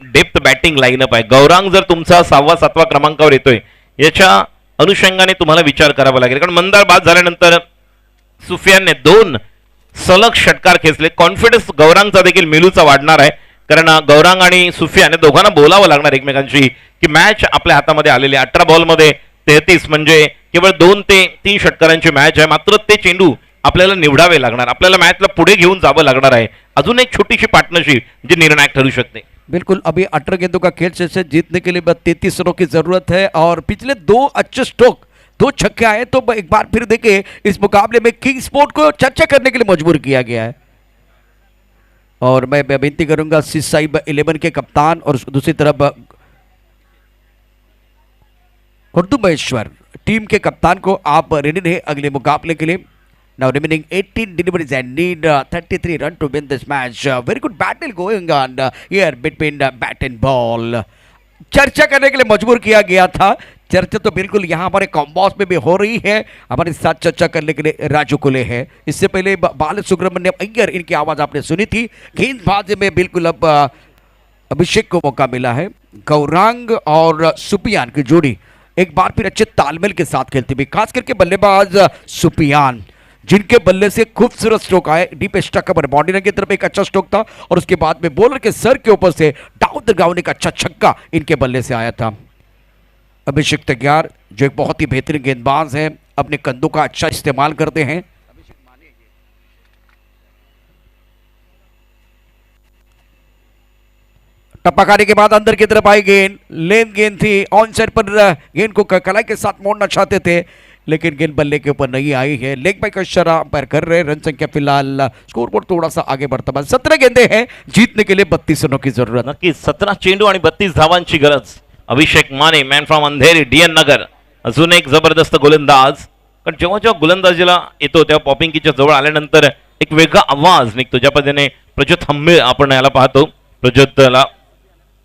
डेप्थ बॅटिंग लाईनअप आहे. गौरांग जर तुमचा 6वा-7वा क्रमांकावर येतोय याच्या अनुषंगाने तुम्हाला विचार करावा लागेल, कारण मंदार बाद झाल्यानंतर सुफियानने 2 सलग षटकार खेचले. कॉन्फिडन्स गौरांगचा देखील मेलूचा वाढणार आहे, कारण गौरांग आणि सुफियान या दोघांना बोलावं लागणार एकमेकांशी की मॅच आपल्या हातामध्ये आलेली आहे. 18 बॉलमध्ये 33 म्हणजे केवळ 2 ते 3 षटकारांची मॅच आहे. मात्र ते चेंडू आपल्याला निवडावे लागणार, आपल्याला मॅचला पुढे घेऊन जावं लागणार आहे. अजून एक छोटीशी पार्टनरशिप जी निर्णायक ठरू शकते. बिल्कुल, अभी 18 गेंदों का खेल से जीतने के लिए बस 33 रनों की जरूरत है और पिछले 2 अच्छे स्ट्रोक 2 छक्के आए, तो एक बार फिर देखिए इस मुकाबले में किंग स्पोर्ट को चर्चा करने के लिए मजबूर किया गया है. और मैं विनती करूंगा सिस साहिब 11 के कप्तान और दूसरी तरफ उर्दू महेश्वर टीम के कप्तान को आप रेडी रहे अगले मुकाबले के लिए. Now remaining 18 deliveries and need 33 run to win this match. Very good battle going on here between bat and ball. चर्चा करने के लिए मजबूर किया गया था. चर्चा तो बिल्कुल यहाँ हमारे कॉम्बॉस में भी हो रही है. हमारे साथ चर्चा करने के लिए राजू कुले है. इससे पहले बाल सुब्रमण्यम अय्यर, इनकी आवाज आपने सुनी थी. गेंदबाजी में बिल्कुल अब अभिषेक को मौका मिला है. गौरांग और सुफियान की जोड़ी एक बार फिर अच्छे तालमेल के साथ खेलती हुई, खास करके बल्लेबाज सुफियान जिनके बल्ले से खूबसूरत स्ट्रोक आए. डीप स्टक पर बाउंड्री की तरफ एक अच्छा स्ट्रोक था और उसके बाद में बॉलर के सर के ऊपर से डाउन द ग्राउंड एक अच्छा छक्का इनके बल्ले से आया था. अभिषेक तैयार, जो एक बहुत ही बेहतरीन गेंदबाज है, अपने कंधों का अच्छा इस्तेमाल करते हैं. टपकाने के बाद अंदर की तरफ आई गेंद, लेन गेंद थी. ऑन साइड पर गेंद को कलाई के साथ मोड़ना चाहते थे, लेकिन गेंद बल्ले के ऊपर नहीं आई है. लेग बाय का इशारा अंपायर कर रहे. रन संख्या फिलहाल स्कोरबोर्ड थोड़ा सा आगे बढ़ता है. 17 गेंदे हैं, जीतने के लिए 32 रनों की जरूरत. नक्कीच 17 चेंडू आणि 32 धावांची गरज. अभिषेक माने, मॅन फ्रॉम अंधेरी, डीएन नगर, अजून एक जबरदस्त गोलंदाज. पण जेव्हा जेव्हा गोलंदाजीला येतो तेव्हा पॉपिंग कीच्या जवळ आल्यानंतर एक वेगळा आवाज निघतो. ज्या पद्धतीने प्रज्योत हंबे आपण याला पाहतो, प्रज्योतला,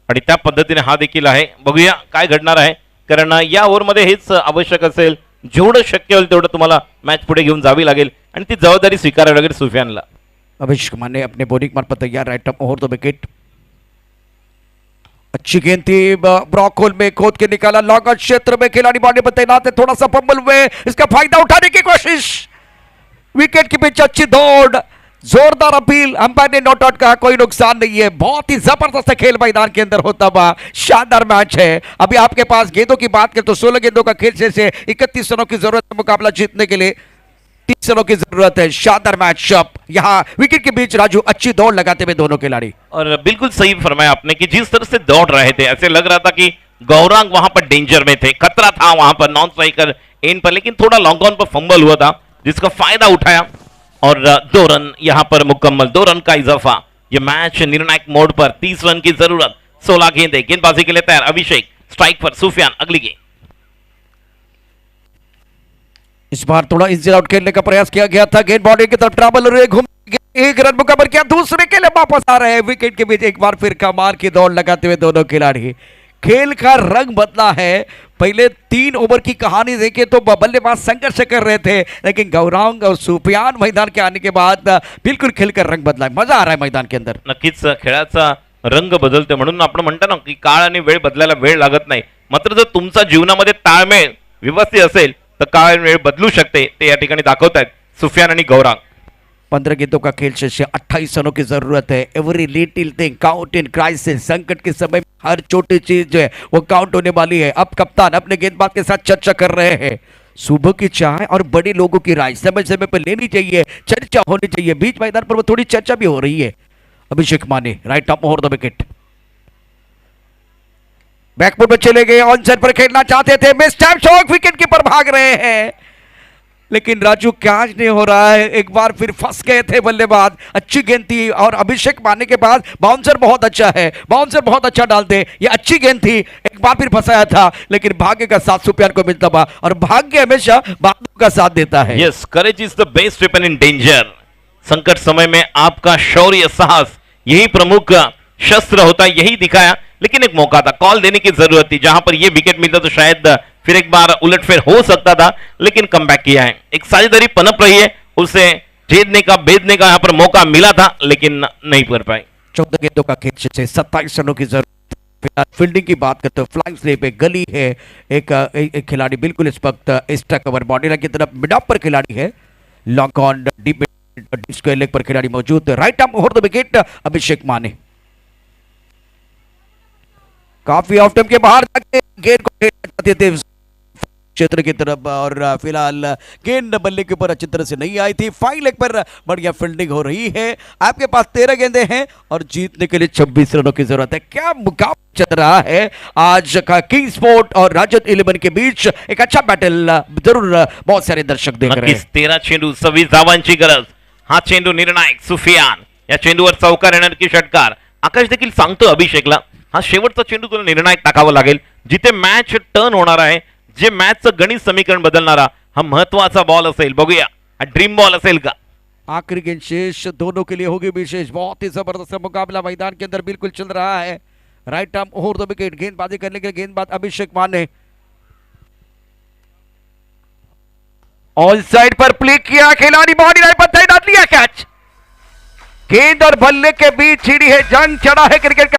आणि त्या पद्धतीने हा देखील आहे. बघूया काय घडणार आहे, कारण या ओव्हरमध्ये हेच आवश्यक असेल. जेवढं शक्य होईल तेवढं तुम्हाला मॅच पुढे घेऊन जावी लागेल आणि ती जबाबदारी स्वीकारावी लागेल सुफियानला. अभिषेक माने अपने बॉलिंग मार्ग पर तैयार. Right up over the wicket. अच्छी गेंद थी, ब्रॉक होल में खोद के निकाला. लॉन्ग क्षेत्र में खिलाड़ी बाउंड्री पर तैनात है. थोड़ा सा फंबल हुए, इसका फायदा उठाने की कोशिश. विकेट के पीछे अच्छी दौड़, जोरदार अपील. अंपायर ने नॉट आउट कहा, कोई नुकसान नहीं है. बहुत ही जबरदस्त खेल मैदान के अंदर होता हुआ शानदार मैच है. अभी आपके पास गेंदों की बात करें तो 16 गेंदों का खेल से 31 रनों की जरूरत है. मुकाबला जीतने के लिए 30 रनों की जरूरत है. शानदार मैच यहाँ विकेट के बीच. राजू, अच्छी दौड़ लगाते हुए दोनों खिलाड़ी. और बिल्कुल सही फरमाया आपने कि जिस तरह से दौड़ रहे थे ऐसे लग रहा था कि गौरांग वहां पर डेंजर में थे. खतरा था वहां पर नॉन स्ट्राइकर इन पर, लेकिन थोड़ा लॉन्ग ऑन पर फंबल हुआ था जिसका फायदा उठाया और 2 रन यहां पर मुकम्मल. 2 रन का इजाफा. ये मैच निर्णायक मोड पर. 30 रन की जरूरत. 16 गेंदे. गेंदबाजी के लिए तैयार अभिषेक. स्ट्राइक पर सुफियान. अगली गेंद. इस बार थोड़ा इंजर आउट खेलने का प्रयास किया गया था. गेंद बॉडी की तरफ ट्रैवल रहे, घूम 1 रन मुकम्मल किया. दूसरे के लिए वापस आ रहे हैं. विकेट के बीच एक बार फिर कमाल की दौड़ लगाते हुए दोनों खिलाड़ी. खेल का रंग बदला है. पहले 3 ओवर की कहानी देखें तो बल्लेबाज संघर्ष कर रहे थे, लेकिन गौरांग और सुफियान मैदान के आने के बाद बिल्कुल खेल का रंग बदला. मजा आ रहा है मैदान के अंदर. नक्कीच खेळाचा रंग बदलते, म्हणून आपण म्हणतो ना की काळ आणि वेळ बदलायला वेळ लागत नाही. मात्र जर तुमचा जीवनामध्ये ताळमेळ व्यवस्थित असेल तर काळ आणि वेळ बदलू शकते. ते या ठिकाणी दाखवतायत सुफियान आणि गौरांग. 15 गेंदों का खेल शेष है. 28 रनों की जरूरत है. Every little thing count in crisis. संकट के समय में हर छोटी चीज जो है वो काउंट होने वाली है. अब कप्तान अपने गेंदबाज के साथ चर्चा कर रहे हैं. सुबह की चाय और बड़े लोगों की राय समय समय पर लेनी चाहिए, चर्चा होनी चाहिए. बीच मैदान पर वो थोड़ी चर्चा भी हो रही है. Abhishek Mane right up over the wicket. Back foot में चले गए. ऑन साइड पर खेलना चाहते थे. Mistime shot. Wicket keeper भाग रहे हैं, लेकिन राजू कैच नहीं हो रहा है. एक बार फिर फंस गए थे बल्लेबाज. अच्छी गेंद थी और अभिषेक मारने के बाद बाउंसर बहुत अच्छा है. बाउंसर बहुत अच्छा डालते. ये अच्छी गेंद थी, एक बार फिर फंसाया था, लेकिन भाग्य का साथ सुफियान को मिलता हुआ. और भाग्य हमेशा बहादुर का साथ देता है. Yes, courage is the best weapon in danger. संकट समय में आपका शौर्य, साहस यही प्रमुख शस्त्र होता है. यही दिखाया, लेकिन एक मौका था, कॉल देने की जरूरत थी. जहां पर यह विकेट मिलता तो शायद फिर एक बार उलटफेर हो सकता था, लेकिन कमबैक किया है. एक साझेदारी पनप रही है, उसे भेदने का भेदने का यहां पर मौका मिला था, लेकिन नहीं कर पाए. 14 गेंदों का खेल से 27 रनों की जरूरत फिलहाल फील्डिंग की बात करते हो, फ्लाइंग स्लिप एक गली है, एक खिलाड़ी बिल्कुल इस वक्त एक्स्ट्रा कवर बॉडी लाइन की तरफ मिड ऑफ पर खिलाड़ी है, long on deep square leg पर खिलाड़ी मौजूद है, right arm over the wicket Abhishek Mane काफी ऑफ टाइम के बाहर जाके गेंद को खेलना चाहते थे क्षेत्र की तरफ, और फिलहाल गेंद बल्ले के ऊपर अच्छी तरह से नहीं आई थी। फाइन लेग पर बढ़िया फील्डिंग हो रही है। आपके पास 13 गेंदे हैं और जीतने के लिए 26 रनों की जरूरत है। क्या मुकाबला चल रहा है आज का किंग स्पोर्ट और राजद 11 के बीच, एक अच्छा बैटल जरूर बहुत सारे दर्शक देख रहे हैं। 13 चेंडू 26 धावांची गरज, हा चेंडू निर्णायक सुफियान, या चेंडूवर चौकार येणार की षटकार, आकाश देखील सांगतो अभिषेकला हा शेवटचा चेंडू तुला निर्णायक टाकावा लागेल, जिथे मॅच टर्न होणार आहे, जे मॅचचं गणित समीकरण बदलणारा हा महत्वाचा बॉल असेल, बघूया हा ड्रीम बॉल असेल का। आखिरी गेंद शेष दोनों के लिए होगी विशेष, बहुत ही जबरदस्त मुकाबला मैदान के अंदर बिल्कुल चल रहा है। Right arm over the wicket, गेंदबाजी करने के लिए गेंदबाज अभिषेक माने ऑन साइड पर प्ले किया, खिलाड़ी बॉडी लाइन पर तय डाल लिया कैच, गेंद और बल्ले के बीच छिड़ी है, जंग चढ़ा है क्रिकेट का।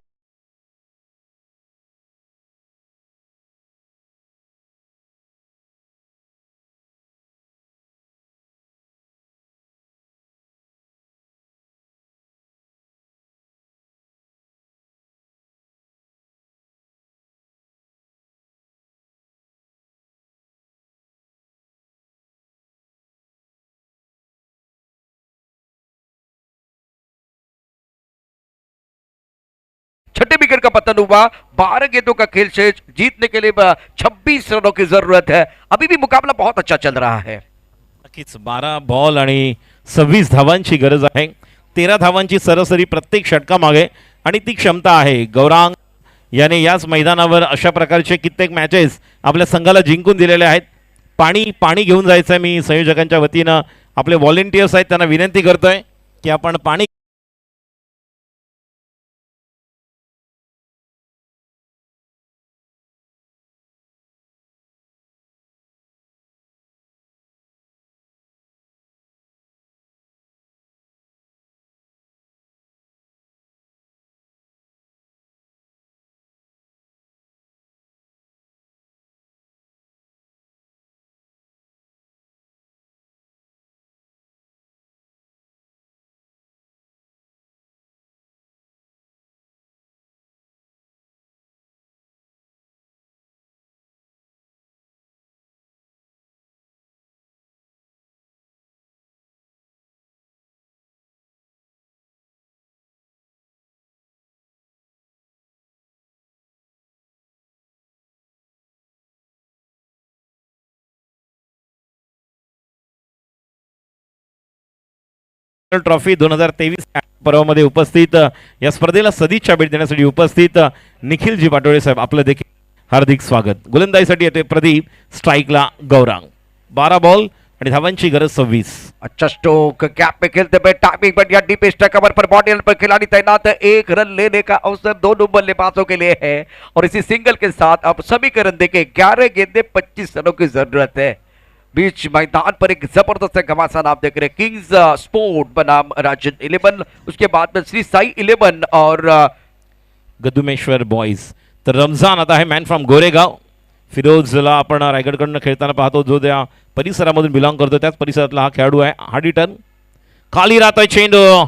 छठे विकेट का पतन हुआ, 12 गेंदों का खेल शेष, जीतने के लिए 26 रनों की जरूरत है। अभी भी मुकाबला बहुत अच्छा चल रहा है। नक्कीच 12 बॉल आणि 26 धावांची गरज आहे। 13 धावांची सरासरी प्रत्येक षटकामागे आणि ती क्षमता आहे। गौरांग याने याच मैदानावर अशा प्रकारचे कित्येक मॅचेस आपल्या संघाला जिंकून दिलेले आहेत। पाणी घेऊन जायचं आहे। मी संयोजकांच्या वतीनं आपले व्हॉलेंटियर्स आहेत त्यांना विनंती करतोय की आपण पाणी ट्रॉफी 2023 पर्वामध्ये उपस्थित या स्पर्धेला सदिच्छा भेट देण्यासाठी उपस्थित निखिलजी पाटोळे साहेब, आपलं देखील हार्दिक स्वागत। गोलंदाजीसाठी येते प्रदीप, स्ट्राइकला गौरांग। 12 बॉल आणि धावांची गरज 26। अच्छा स्ट्रोक, गैप में खेलते हुए टाइमिंग बढ़िया, डीप स्ट्राइक कवर पर बॉडी पर खिलाड़ी तैनात है। एक रन लेने का अवसर दोनों बल्लेबाजों के लिए है और इसी सिंगल के साथ अब समीकरण देखे 11 गेंदे 25 रनों की जरूरत है। बीच मैदान पर एक जबरदस्त घमासान आप देख रहे हैं, किंग्स स्पोर्ट बनाम राजन 11, उसके बाद में श्री साई 11 और गदुमेश्वर बॉयज। तर रमजान आता आहे मॅन फ्रॉम गोरेगाव। फिरोजला आपण रायगडकडनं खेळताना पाहतो, जो त्या परिसरामधून बिलॉंग करतो, त्याच परिसरातला हा खेळाडू आहे। हार्डी टर्न, खाली राहतोय चेंडू।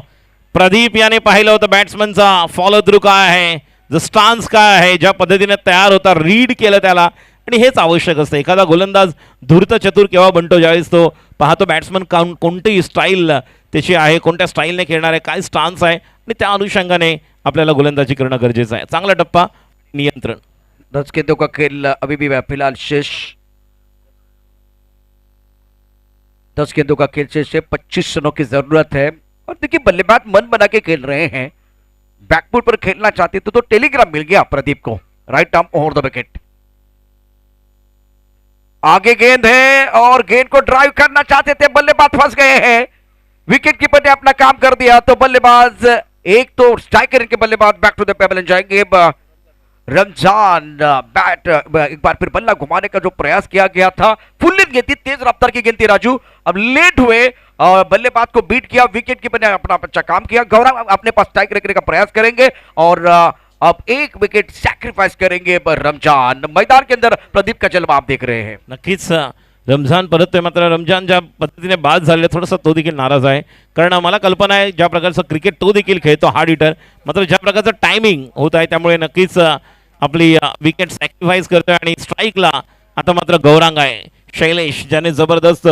प्रदीप याने पाहिलं होतं बॅट्समनचा फॉलो थ्रू काय आहे, जो स्टान्स काय आहे, ज्या पद्धतीने तयार होता, रीड केलं त्याला, आणि हेच आवश्यक असतं। एखादा गोलंदाज धूर्त चतुर केव्हा बनतो, ज्यावेळेस तो पाहतो बॅट्समन कोणती स्टाईल त्याची आहे, कोणत्या स्टाईलने खेळणार आहे, काय स्टान्स आहे, आणि त्या अनुषंगाने आपल्याला गोलंदाजी करणं गरजेचं आहे। चांगला टप्पा, नियंत्रण। 10 गेंदों का खेल अभी भी फिलहाल शेष, 10 गेंदों का खेल शेष है, 25 रनों की जरूरत है। और देखिए बल्लेबाज मन बना के खेल रहे हैं, बैकफुट पर खेलना चाहते तो टेलीग्राम मिल गया प्रदीप को। Right arm over the wicket, आगे गेंद है और गेंद को ड्राइव करना चाहते थे, बल्लेबाज फंस गए हैं। विकेट कीपर ने अपना काम कर दिया, तो बल्लेबाज एक तो स्ट्राइकर के बल्लेबाज बैक टू द पेबल जाएंगे। रमजान बैट एक बार फिर बल्ला घुमाने का जो प्रयास किया गया था, फुल लेंथ गेंद थी, तेज रफ्तार की गेंद थी राजू, अब लेट हुए और बल्लेबाज को बीट किया, विकेट कीपर ने अपना अच्छा काम किया। गौरव अपने पास स्ट्राइक रखने का प्रयास करेंगे और अब एक विकेट सैक्रिफाइस करेंगे पर रमजान। मैदान के अंदर प्रदीप का जलवा आप देख रहे हैं। नक्कीच रमजान परततोय, मात्र रमजान ज्या पद्धतीने बाद झालेला थोडासा तो देखील नाराज आहे, कारण मला कल्पना आहे ज्या प्रकारचं क्रिकेट तो देखील खेळतो हार्ड हिटर, मात्र ज्या प्रकारचं टायमिंग होत आहे त्यामुळे नक्कीच आपली विकेट सॅक्रिफाईस करतोय आणि स्ट्राईकला आता मात्र गौरांग आहे शैलेश, ज्याने जबरदस्त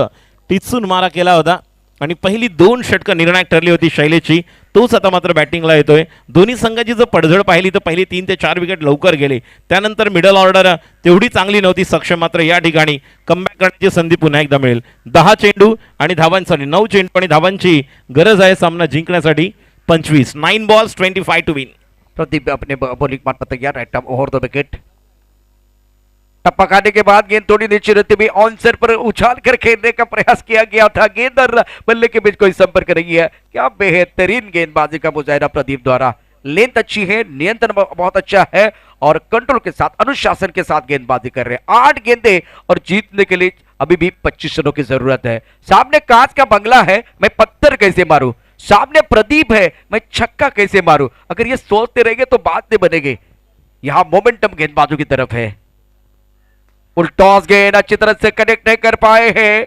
टिचून मारा केला होता आणि पहिली 2 षटकं निर्णायक ठरली होती शैलेशची, तोच आता मात्र बॅटिंगला येतोय। दोन्ही संघाची जर पडझड पाहिली तर पहिली 3 ते 4 विकेट लवकर गेले, त्यानंतर मिडल ऑर्डर तेवढी चांगली नव्हती सक्षम, मात्र या ठिकाणी कमबॅक करण्याची संधी पुन्हा एकदा मिळेल। 10 चेंडू आणि धावांसाठी 9 चेंडू आणि धावांची गरज आहे सामना जिंकण्यासाठी 25। 9 बॉल्स 25 टू विन। प्रदीप अपने बॉलिंग मार पर तैयार, right arm over the wicket. टप्पा खाने के बाद गेंद थोड़ी नीचे रहते हुए ऑन सर पर उछाल कर खेलने का प्रयास किया गया था, गेंद और बल्ले के बीच कोई संपर्क नहीं है। क्या बेहतरीन गेंदबाजी का मुजाहिरा प्रदीप द्वारा। लेंथ अच्छी है, नियंत्रण बहुत अच्छा है और कंट्रोल के साथ अनुशासन के साथ गेंदबाजी कर रहे हैं। 8 गेंदे और जीतने के लिए अभी भी 25 रनों की जरूरत है। सामने कांच का बंगला है, मैं पत्थर कैसे मारूं, सामने प्रदीप है, मैं छक्का कैसे मारूं। अगर ये सोचते रहेंगे तो बात नहीं बनेगी। यहां मोमेंटम गेंदबाजों की तरफ है। टॉस गेंद अच्छी तरह से कनेक्ट नहीं कर पाए हैं।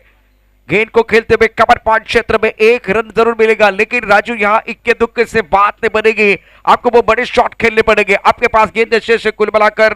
गेंद को खेलते हुए कवर पॉइंट क्षेत्र में 1 रन जरूर मिलेगा, लेकिन राजू यहां इक्के दुक्के से बात नहीं बनेगी। आपको वो बड़े शॉट खेलने पड़ेंगे। आपके पास गेंद शेष कुल मिलाकर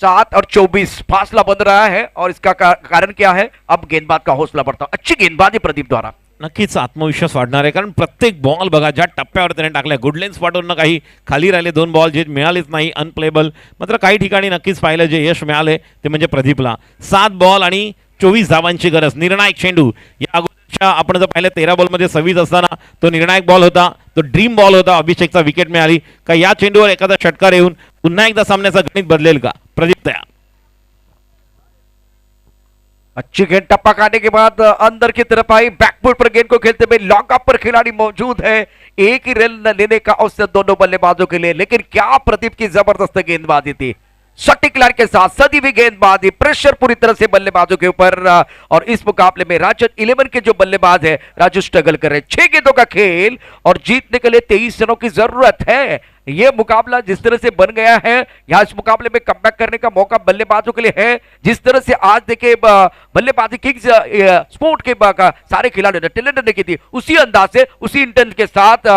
7 और 24 फासला बन रहा है और इसका कारण क्या है, अब गेंदबाज का हौसला बढ़ता। अच्छी गेंदबाजी प्रदीप द्वारा। नक्कीच आत्मविश्वास वाढणार आहे, कारण प्रत्येक बॉल बघा ज्या टप्प्यावर त्याने टाकल्या, गुड लेन्स स्पॉटवरनं काही खाली राहिले 2 बॉल जे मिळालेच नाही, अनप्लेबल। मात्र काही ठिकाणी नक्कीच पाहिलं जे यश मिळाले ते म्हणजे प्रदीपला 7 बॉल आणि 24 धावांची गरज। निर्णायक चेंडू या अगोदरच्या आपण जर पाहिलं 13 बॉलमध्ये 26 असताना तो निर्णायक बॉल होता, तो ड्रीम बॉल होता, अभिषेकचा विकेट मिळाली का या चेंडूवर एखादा षटकार येऊन पुन्हा एकदा सामन्याचा गणित बदलेल का? प्रदीप तयार। अच्छी गेंद टप्पा काटने के बाद अंदर की तरफ आई, बैकफुट पर गेंद को खेलते हुए लॉकअप पर खिलाड़ी मौजूद है। एक ही रन लेने का अवसर दोनों बल्लेबाजों के लिए, लेकिन क्या प्रदीप की जबरदस्त गेंदबाजी थी। सटीक लाइन के साथ सदी हुई गेंदबाजी, प्रेशर पूरी तरह से बल्लेबाजों के ऊपर। और इस मुकाबले में राजस्थान 11 के जो बल्लेबाज है राजू स्ट्रगल कर रहे हैं। 6 गेंदों का खेल और जीतने के लिए 23 रनों की जरूरत है। यह मुकाबला जिस तरह से बन गया है, यहां इस मुकाबले में कमबैक करने का मौका बल्लेबाजों के लिए है। जिस तरह से आज देखिए बल्लेबाजी किंग्स स्पोर्ट के सारे खिलाड़ियों ने टैलेंट देखी थी, उसी अंदाज से उसी इंटेंट के साथ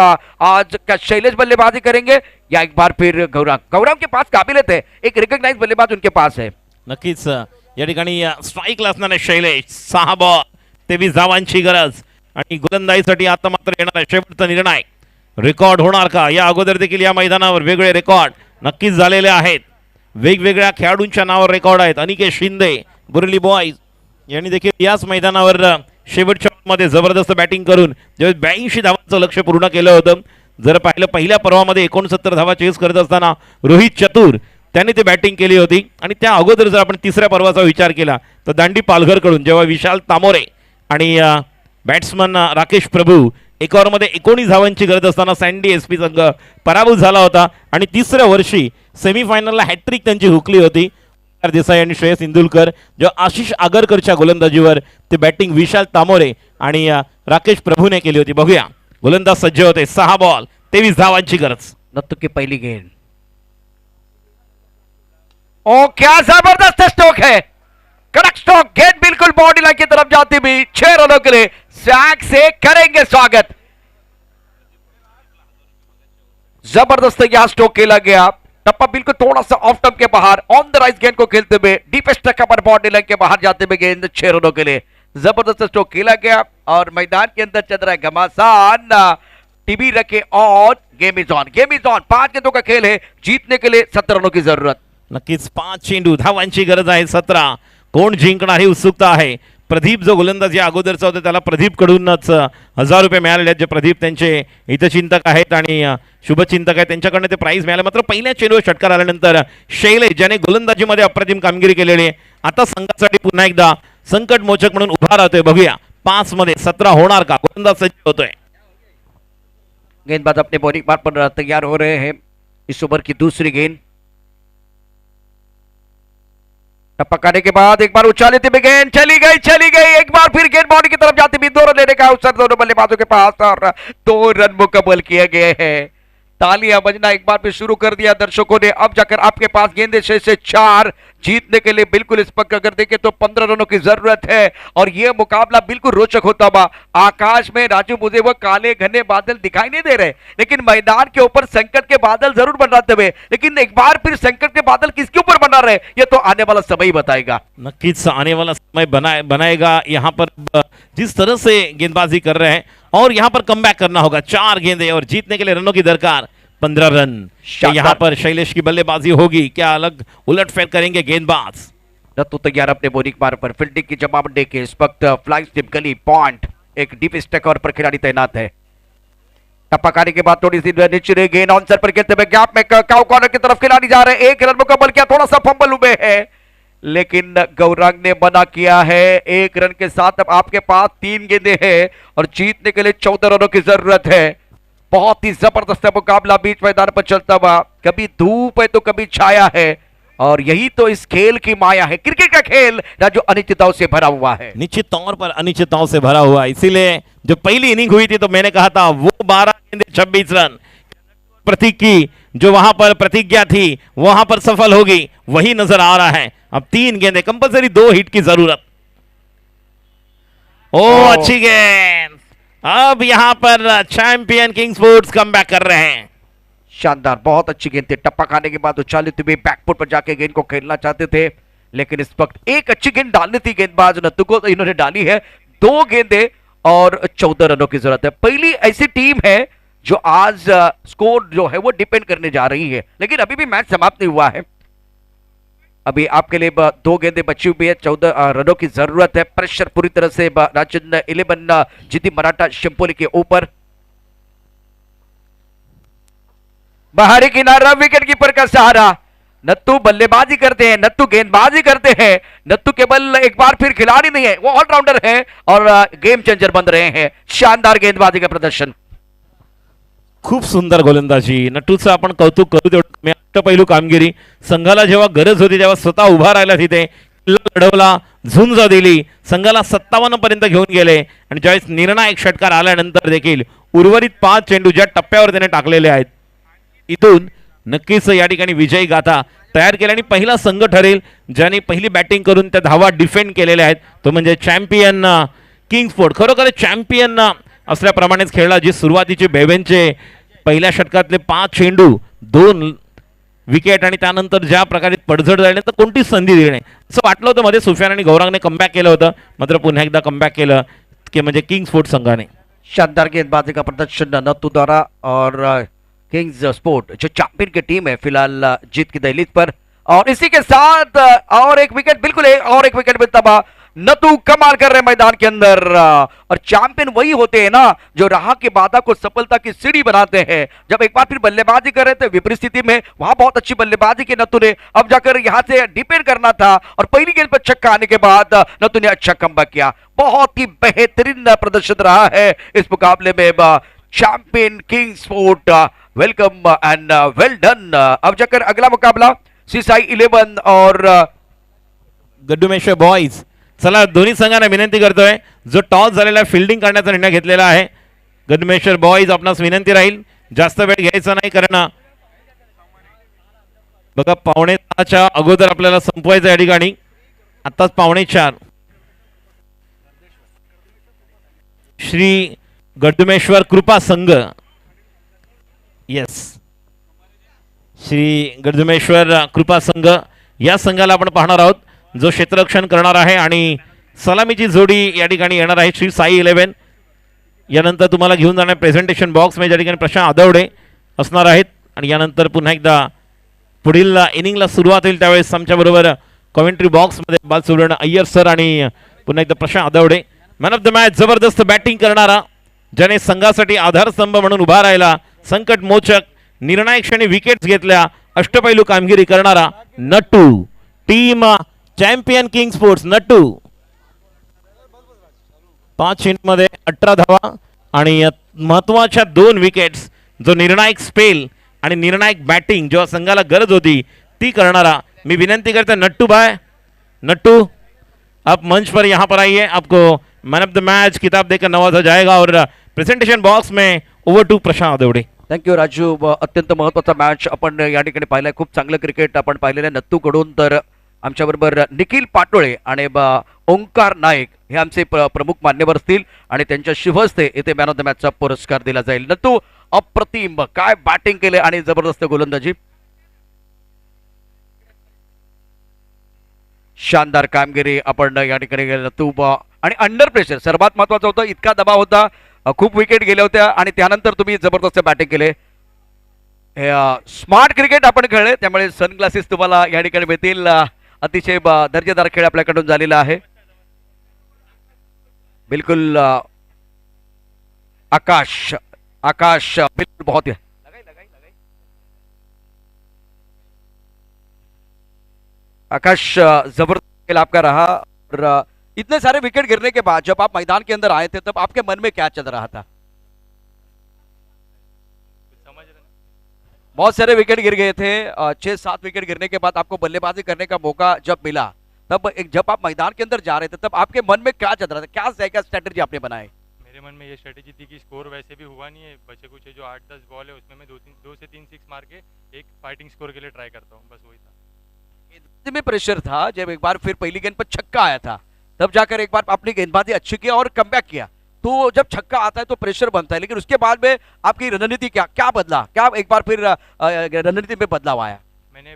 आज का शैलेश बल्लेबाजी करेंगे या एक बार फिर गौरव के पास काबिलियत है, एक रिकॉग्नाइज बल्लेबाज उनके पास है। नक्कीच या ठिकाणी स्ट्राईकला असणारे शैलेश 6 बॉल 23 धावांची गरज आणि गोलंदाजीसाठी आता मात्र येणारा शेवटचा निर्णय रेकॉर्ड होणार का? या अगोदर देखील या मैदानावर वेगळे रेकॉर्ड नक्कीच झालेले आहेत, वेगवेगळ्या खेळाडूंच्या नावावर रेकॉर्ड आहेत। अनिकेत शिंदे बुरली बॉयज यांनी देखील याच मैदानावर शेवटच्या मध्ये जबरदस्त बॅटिंग करून ज्यावेळी 82 धावांचं लक्ष्य पूर्ण केलं होतं। जर पाहिलं पहिल्या पर्वामध्ये 69 धावा चेस करत असताना रोहित चतुर त्यांनी ते बॅटिंग केली होती आणि त्या अगोदर जर आपण तिसऱ्या पर्वाचा विचार केला तर दांडी पालघरकडून जेव्हा विशाल तामोरे आणि बॅट्समन राकेश प्रभू एक ओव्हरमध्ये 19 धावांची गरज असताना सँडी एसपी संघ पराभूत झाला होता आणि तिसऱ्या वर्षी सेमीफायनलला हॅट्रिक त्यांची हुकली होती। देसाई आणि श्रेयस इंदुलकर जेव्हा आशिष आगरकरच्या गोलंदाजीवर ते बॅटिंग विशाल तामोरे आणि राकेश प्रभूने केली होती। बघूया गोलंदाज सज्ज होते। 6 बॉल 23 धावांची गरज। नत्तू की पहली गेंद, ओ क्या जबरदस्त स्ट्रोक है, कड़क स्ट्रोक, गेंद बिल्कुल बॉडी लाइन की तरफ जाती हुई 6 रनों के लिए सैक से करेंगे स्वागत। जबरदस्त यहां स्ट्रोक खेला गया, टप्पा बिल्कुल थोड़ा सा ऑफ टर्म के बाहर, ऑन द राइज गेंद को खेलते हुए डीपेस्ट कवर बॉडी लाइन के बाहर जाते हुए गेंद 6 रनों के लिए जबरदस्त स्ट्रोक खेला गया। और मैदान के अंदर चल रहा है घमासान, टीवी रखे और game is on, game is on. 5 गेंदों का खेल है, जीतने के लिए 17 रनों की जरूरत। नक्कीच 5 चेंडू धावांची गरज आहे 17। कोण जिंकणार ही उत्सुकता आहे। प्रदीप जो गोलंदाज या अगोदरचा होता त्याला प्रदीप कडूनच 1000 रुपये मिळालेले आहेत, जे प्रदीप त्यांचे हितचिंतक आहेत आणि शुभचिंतक आहेत, त्यांच्याकडनं ते प्राइज मिळाले। मात्र पहिल्या चेंडूवर षटकार आल्यानंतर शैलेश ज्याने गोलंदाजीमध्ये अप्रतिम कामगिरी केलेली आहे आता संघासाठी पुन्हा एकदा संकट मोचक म्हणून उभा राहतोय। बघूया 5 मध्ये 17 होणार का? गोलंदाज सज्ज होतोय। गेंदबाज अपने बॉलिंग मार्ग पर तैयार हो रहे हैं। इस ओवर की दूसरी गेंद, पकाने के बाद एक बार उछाली थी गेंद, चली गई। एक बार फिर गेंद बॉडी की तरफ जाती हुई 2 रन लेने का अवसर दोनों बल्लेबाजों के पास और 2 रन मुकम्मल किए गए हैं। तालियां बजना एक बार फिर शुरू कर दिया दर्शकों ने। अब जाकर आपके पास गेंदे 6 से 4 जीतने के लिए बिल्कुल इस पक्का अगर देखें तो 15 रनों की जरूरत है और यह मुकाबला बिल्कुल रोचक होता हुआ। आकाश में राजू मुझे वो काले घने बादल दिखाई नहीं दे रहे, लेकिन मैदान के ऊपर संकट के बादल जरूर मंडराते हुए। लेकिन एक बार फिर संकट के बादल किसके ऊपर मंडरा रहे ये तो आने वाला समय ही बताएगा। नक्कीच आने वाला समय बनाएगा। यहाँ पर जिस तरह से गेंदबाजी कर रहे हैं और यहाँ पर कमबैक करना होगा। 4 गेंदे और जीतने के लिए रनों की दरकार 15 रन। यहाँ पर शैलेश की बल्लेबाजी होगी, क्या अलग उलटफेर करेंगे गेंदबाज। नत्थु तैयार अपने बोलिंग पार पर फील्डिंग की जमावट के इस वक्त फ्लाइंग स्लिप गली पॉइंट एक डीप स्टेकर पर खिलाड़ी तैनात है। टप्पाकारी के बाद थोड़ी सी नीचे गेंद आंसर पर खेलते हुए गैप में काउ कॉर्नर की तरफ खिलाड़ी जा रहे हैं। 1 रन मुकम्मल किया, थोड़ा सा फंबल हुए है लेकिन गौरांग ने बना किया है। 1 रन के साथ अब आपके पास 3 गेंदे हैं और जीतने के लिए 14 रनों की जरूरत है। बहुत ही जबरदस्त मुकाबला बीच मैदान पर चलता हुआ, कभी धूप है तो कभी छाया है और यही तो इस खेल की माया है। क्रिकेट का खेल जो अनिश्चितताओं से भरा हुआ है, निश्चित तौर पर अनिश्चितताओं से भरा हुआ। इसीलिए जो पहली इनिंग हुई थी तो मैंने कहा था वो 12 गेंदे 26 रन प्रतीक की जो वहां पर प्रतिज्ञा थी वहां पर सफल होगी, वही नजर आ रहा है। अब 3 गेंदे, कंपलसरी 2 हिट की जरूरत। अच्छी गेंद। अब यहां पर चैंपियन किंग्स स्पोर्ट्स कमबैक कर रहे हैं। शानदार, बहुत अच्छी गेंद थी। टप्पा खाने के बाद उछालते हुए बैकफुट पर जाके गेंद को खेलना चाहते थे, लेकिन इस वक्त एक अच्छी गेंद डालनी थी गेंदबाज नत्थु को, तो इन्होंने डाली है। 2 गेंदे और 14 रनों की जरूरत है। पहली ऐसी टीम है जो आज स्कोर जो है वो डिपेंड करने जा रही है, लेकिन अभी भी मैच समाप्त नहीं हुआ है। अभी आपके लिए 2 गेंदें बची हुई है, 14 रनों की जरूरत है। प्रेशर पूरी तरह से राजन 11 जीती मराठा शिंपोली के ऊपर। बाहरी किनारा विकेट कीपर का सहारा। नत्थु बल्लेबाजी करते हैं, नत्थु गेंदबाजी करते हैं। नत्थु केवल एक बार फिर खिलाड़ी नहीं है, वो ऑलराउंडर है और गेम चेंजर बन रहे हैं। शानदार गेंदबाजी का प्रदर्शन, खूप सुंदर गोलंदाजी। नट्टूचं आपण कौतुक करू तेवढं अष्टपैलू कामगिरी। संघाला जेव्हा गरज होती तेव्हा स्वतः उभा राहिला, तिथे लढवला, झुंज दिली, संघाला 57 पर्यंत घेऊन गेले आणि ज्यावेळेस निर्णायक षटकार आल्यानंतर देखील उर्वरित 5 चेंडू ज्या टप्प्यावर त्याने टाकलेले आहेत इथून नक्कीच या ठिकाणी विजयी गाथा तयार केली आणि पहिला संघ ठरेल ज्याने पहिली बॅटिंग करून त्या धावा डिफेंड केलेल्या आहेत तो म्हणजे चॅम्पियन किंग्स स्पोर्ट। खरोखर चॅम्पियन असल्याप्रमाणेच खेळला, जी सुरुवातीचे बेवेनचे पहिल्या षटकातले 5 चेंडू 2 विकेट आणि त्यानंतर ज्या प्रकारे पडझड झाली तर कोणतीच संधी दिली नाही असं वाटलं होतं मध्ये सुफियान आणि गौरांगने कमबॅक केलं होतं, मात्र पुन्हा एकदा कमबॅक केलं की म्हणजे किंग्स स्पोर्ट संघाने। शानदार गेंदबाजी का प्रदर्शन नत्थु द्वारा और किंग्स स्पोर्ट जो चैंपियन की टीम है फिलहाल जीत की दहलीज पर। और इसी के साथ और एक विकेट, बिल्कुल और एक विकेट मिलता हुआ। नत्थु कमाल कर रहे हैं मैदान के अंदर और चैंपियन वही होते हैं ना जो राह की बाधा को सफलता की सीढ़ी बनाते हैं। जब एक बार फिर बल्लेबाजी कर रहे थे विपरीत स्थिति में, वहां बहुत अच्छी बल्लेबाजी की नत्थु ने, अब जाकर यहां से डिपेंड करना था और पहली गेंद पर छक्का आने के बाद नत्थु ने अच्छा कमबैक किया। बहुत ही बेहतरीन प्रदर्शन रहा है इस मुकाबले में। Champion Kings sport welcome and well done. अब जाकर अगला मुकाबला सीसाई 11 और गड्डुमेश्वर बॉयज। चला दोन्ही संघांना विनंती करतोय, जो टॉस झालेला फील्डिंग करण्याचा निर्णय घेतलेला आहे गड्डुमेश्वर बॉयज आपणास विनंती राहील जास्त वेळ घ्यायचा नाही, कारण बघा 5:45च्या अगोदर आपल्याला संपवायचं या ठिकाणी, आताच 5:45। श्री गड्डुमेश्वर कृपा संघ, यस श्री गड्डुमेश्वर कृपा संघ या संघाला आपण पाहणार आहोत जो क्षेत्ररक्षण करणार आहे आणि सलामीची जोडी या ठिकाणी येणार आहे श्री साई 11। यानंतर तुम्हाला घेऊन जाणार प्रेझेंटेशन बॉक्स मध्ये या ठिकाणी प्रशांत आदवडे असणार आहेत आणि यानंतर पुन्हा एकदा पुढील इनिंगला सुरुवात होईल त्यावेळेस आमच्या बरोबर कमेंट्री बॉक्स मध्ये बालसुवर्ण अय्यर सर आणि पुन्हा एकदा प्रशांत आदवडे। मॅन ऑफ द मॅच जबरदस्त बॅटिंग करणारा, ज्याने संघासाठी आधारस्तंभ म्हणून उभा राहिला, संकट मोचक निर्णायक क्षणी विकेट्स घेतल्या, अष्टपैलू कामगिरी करणारा Nattu, team champion Kings sports Nattu. 5 मध्ये 18 धावा आणि महत्वाच्या 2 विकेट्स, जो निर्णायक स्पेल आणि निर्णायक बॅटिंग जेव्हा संघाला गरज होती ती करणारा। मैं विनंती करता नट्टू भाई, नट्टू आप मंच पर यहाँ पर आइए, आपको मैन ऑफ द मैच किताब देकर नवाजा जाएगा और प्रेजेंटेशन बॉक्स में over to Prashant Adawade. Thank you Raju. अत्यंत महत्वाचा मॅच आपण या ठिकाणी पाहिलाय. खूप चांगलं क्रिकेट आपण पाहिलेलं आहे नत्तूकडून. तर आमच्याबरोबर निखिल पाटोळे आणि ओंकार नाईक हे आमचे प्रमुख मान्यवर असतील आणि त्यांच्या शुभ हस्ते इथे मॅन ऑफ द मॅचचा पुरस्कार दिला जाईल. नत्तू, अप्रतिम काय बॅटिंग केले आणि जबरदस्त गोलंदाजी, शानदार कामगिरी आपण या ठिकाणी नत्तू. आणि अंडर प्रेशर सर्वात महत्वाचं होतं. इतका दबाव होता, खूप विकेट गेल्या होत्या आणि त्यानंतर तुम्ही जबरदस्त बॅटिंग केले. स्मार्ट क्रिकेट आपण खेळले, त्यामुळे सनग्लासेस तुम्हाला या ठिकाणी मिळतील. अतिशय दर्जेदार खेळ आपल्याकडून झालेला आहे. बिल्कुल आकाश आकाश बिल्कुल बहुत आकाश जबरदस्त खेल आपका रहा. और इतने सारे विकेट गिरने के बाद जब आप मैदान के अंदर आए थे तब आपके मन में क्या चल रहा था? बहुत सारे विकेट गिर गए थे. 6-7 विकेट गिरने के बाद आपको बल्लेबाजी करने का मौका जब मिला, तब जब आप मैदान के अंदर जा रहे थे तब आपके मन में क्या चल रहा था? क्या क्या स्ट्रेटेजी आपने बनाए? मेरे मन में ये स्ट्रेटेजी थी कि स्कोर वैसे भी हुआ नहीं है, बचे कुछ जो 8-10 बॉल है उसमें मैं 2 से 3 सिक्स मार के एक फाइटिंग स्कोर के लिए ट्राई करता हूँ, बस वही था. गेंदबाजी में प्रेशर था. जब एक बार फिर पहली गेंद पर छक्का आया था तब जाकर एक बार आपने गेंदबाजी अच्छी की और कमबैक किया. तो जब छक्का आता है तो प्रेशर बनता है, लेकिन उसके बाद में आपकी रणनीति क्या क्या बदला? क्या एक बार फिर रणनीति में बदलाव आया? मैंने